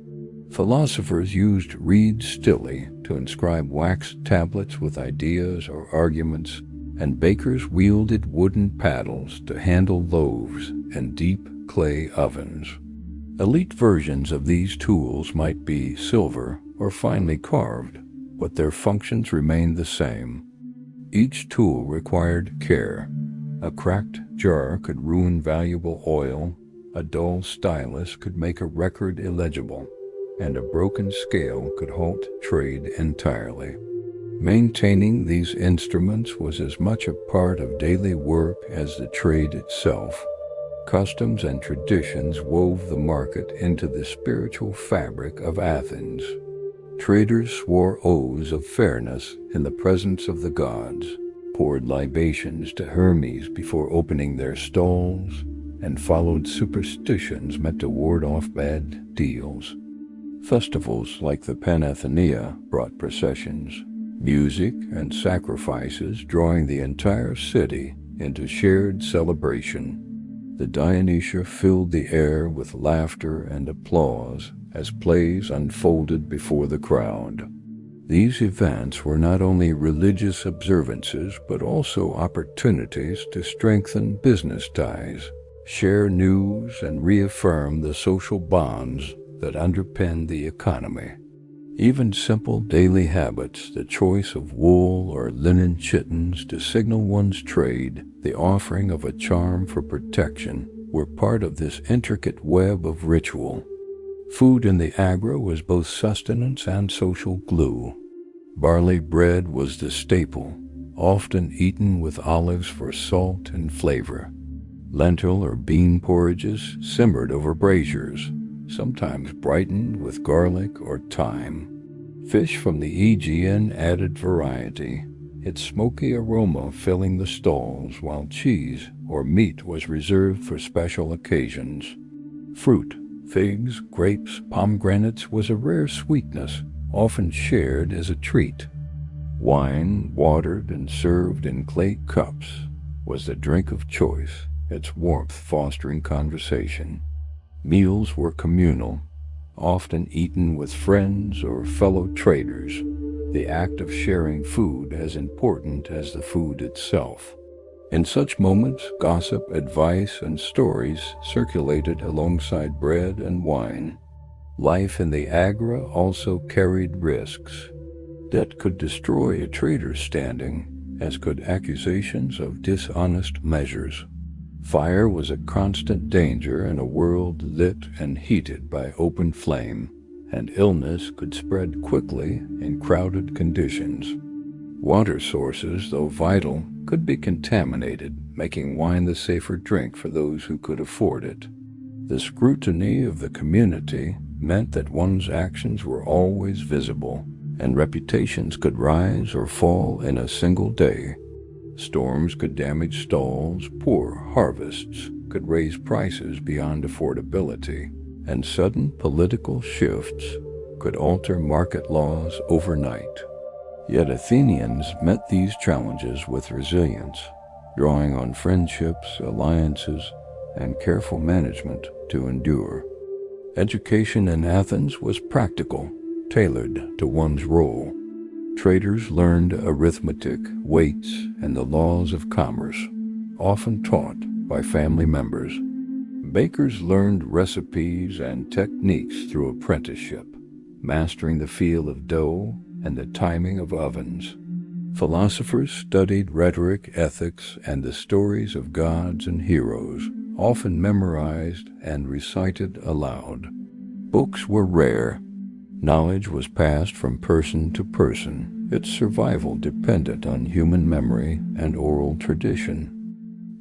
Philosophers used reed stelae to inscribe wax tablets with ideas or arguments, and bakers wielded wooden paddles to handle loaves and deep clay ovens. Elite versions of these tools might be silver or finely carved, but their functions remained the same. Each tool required care. A cracked jar could ruin valuable oil, a dull stylus could make a record illegible, and a broken scale could halt trade entirely. Maintaining these instruments was as much a part of daily work as the trade itself. Customs and traditions wove the market into the spiritual fabric of Athens. Traders swore oaths of fairness in the presence of the gods, poured libations to Hermes before opening their stalls, and followed superstitions meant to ward off bad deals. Festivals like the Panathenea brought processions, music, and sacrifices, drawing the entire city into shared celebration. The Dionysia filled the air with laughter and applause as plays unfolded before the crowd. These events were not only religious observances but also opportunities to strengthen business ties, share news, and reaffirm the social bonds that underpin the economy. Even simple daily habits, the choice of wool or linen chittons to signal one's trade, the offering of a charm for protection, were part of this intricate web of ritual. Food in the Agora was both sustenance and social glue. Barley bread was the staple, often eaten with olives for salt and flavor. Lentil or bean porridges simmered over braziers, sometimes brightened with garlic or thyme. Fish from the Aegean added variety, its smoky aroma filling the stalls, while cheese or meat was reserved for special occasions. Fruit, figs, grapes, pomegranates was a rare sweetness, often shared as a treat. Wine, watered and served in clay cups, was the drink of choice, its warmth fostering conversation. Meals were communal, often eaten with friends or fellow traders, the act of sharing food as important as the food itself. In such moments, gossip, advice, and stories circulated alongside bread and wine. Life in the Agora also carried risks that could destroy a trader's standing, as could accusations of dishonest measures. Fire was a constant danger in a world lit and heated by open flame, and illness could spread quickly in crowded conditions. Water sources, though vital, could be contaminated, making wine the safer drink for those who could afford it. The scrutiny of the community meant that one's actions were always visible, and reputations could rise or fall in a single day. Storms could damage stalls, poor harvests could raise prices beyond affordability, and sudden political shifts could alter market laws overnight. Yet Athenians met these challenges with resilience, drawing on friendships, alliances, and careful management to endure. Education in Athens was practical, tailored to one's role. Traders learned arithmetic, weights, and the laws of commerce, often taught by family members. Bakers learned recipes and techniques through apprenticeship, mastering the feel of dough and the timing of ovens. Philosophers studied rhetoric, ethics, and the stories of gods and heroes, often memorized and recited aloud. Books were rare. Knowledge was passed from person to person, its survival dependent on human memory and oral tradition.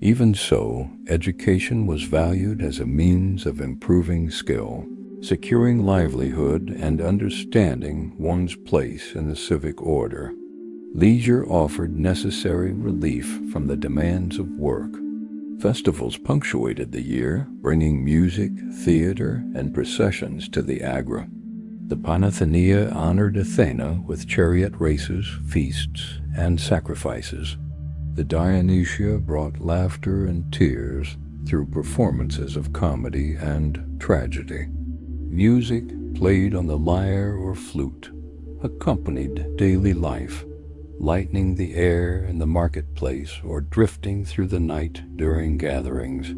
Even so, education was valued as a means of improving skill, securing livelihood, and understanding one's place in the civic order. Leisure offered necessary relief from the demands of work. Festivals punctuated the year, bringing music, theater, and processions to the Agora. The Panathenea honored Athena with chariot races, feasts, and sacrifices. The Dionysia brought laughter and tears through performances of comedy and tragedy. Music, played on the lyre or flute, accompanied daily life, lightening the air in the marketplace or drifting through the night during gatherings.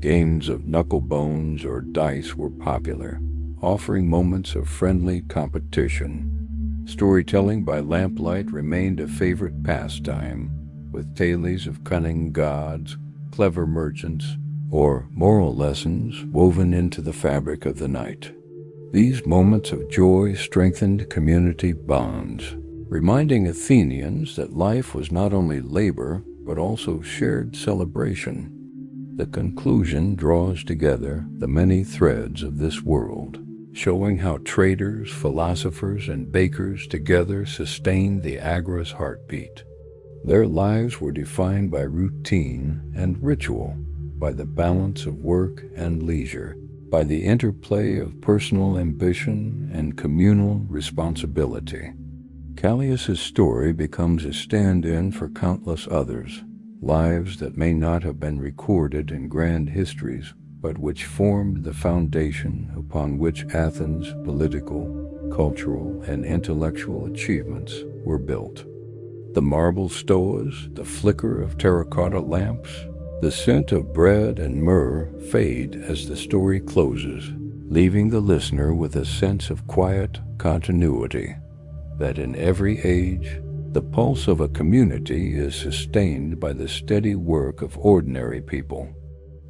Games of knucklebones or dice were popular, offering moments of friendly competition. Storytelling by lamplight remained a favorite pastime, with tales of cunning gods, clever merchants, or moral lessons woven into the fabric of the night. These moments of joy strengthened community bonds, reminding Athenians that life was not only labor, but also shared celebration. The conclusion draws together the many threads of this world, showing how traders, philosophers, and bakers together sustained the Agora's heartbeat. Their lives were defined by routine and ritual, by the balance of work and leisure, by the interplay of personal ambition and communal responsibility. Callias' story becomes a stand-in for countless others, lives that may not have been recorded in grand histories, but which formed the foundation upon which Athens' political, cultural, and intellectual achievements were built. The marble stoas, the flicker of terracotta lamps, the scent of bread and myrrh fade as the story closes, leaving the listener with a sense of quiet continuity, that in every age, the pulse of a community is sustained by the steady work of ordinary people.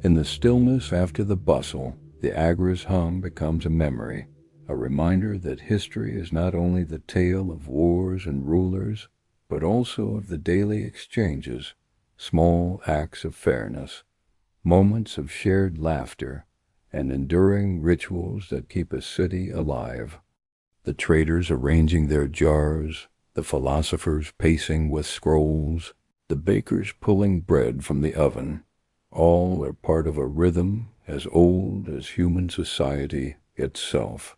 In the stillness after the bustle, the Agora's hum becomes a memory, a reminder that history is not only the tale of wars and rulers, but also of the daily exchanges, small acts of fairness, moments of shared laughter, and enduring rituals that keep a city alive. The traders arranging their jars, the philosophers pacing with scrolls, the bakers pulling bread from the oven, all are part of a rhythm as old as human society itself.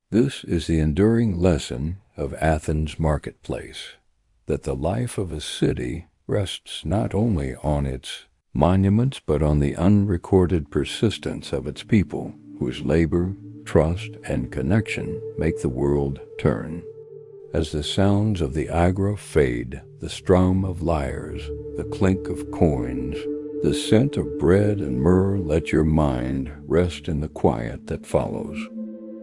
This is the enduring lesson of Athens' marketplace, that the life of a city rests not only on its monuments but on the unrecorded persistence of its people, whose labor, trust, and connection make the world turn. As the sounds of the Agora fade, the strum of lyres, the clink of coins, the scent of bread and myrrh, let your mind rest in the quiet that follows.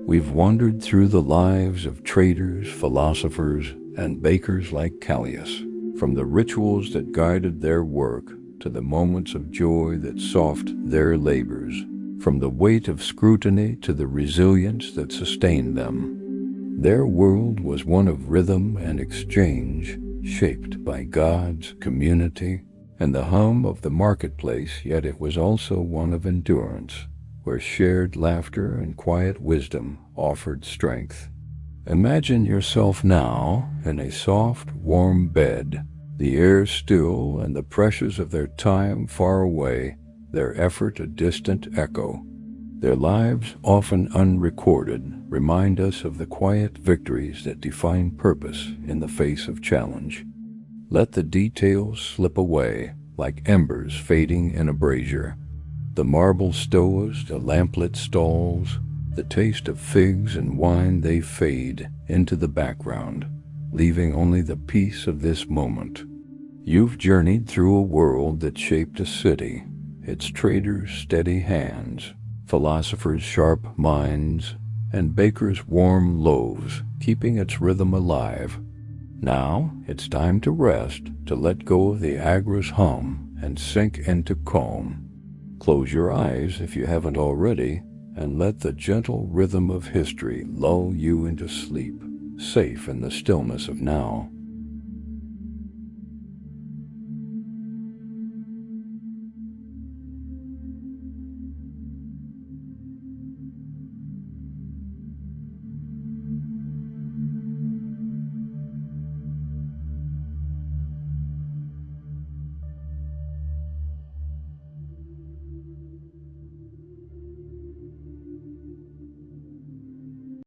We've wandered through the lives of traders, philosophers, and bakers like Callias, from the rituals that guided their work to the moments of joy that softened their labors, from the weight of scrutiny to the resilience that sustained them. Their world was one of rhythm and exchange, shaped by God's community and the hum of the marketplace, yet it was also one of endurance, where shared laughter and quiet wisdom offered strength. Imagine yourself now in a soft, warm bed, the air still and the pressures of their time far away, their effort a distant echo. Their lives, often unrecorded, remind us of the quiet victories that define purpose in the face of challenge. Let the details slip away like embers fading in a brazier. The marble stoas, the lamplit stalls, the taste of figs and wine, they fade into the background, leaving only the peace of this moment. You've journeyed through a world that shaped a city, its traders' steady hands, philosophers' sharp minds, and bakers' warm loaves, keeping its rhythm alive. Now it's time to rest, to let go of the Agora's hum and sink into calm. Close your eyes if you haven't already, and let the gentle rhythm of history lull you into sleep, safe in the stillness of now.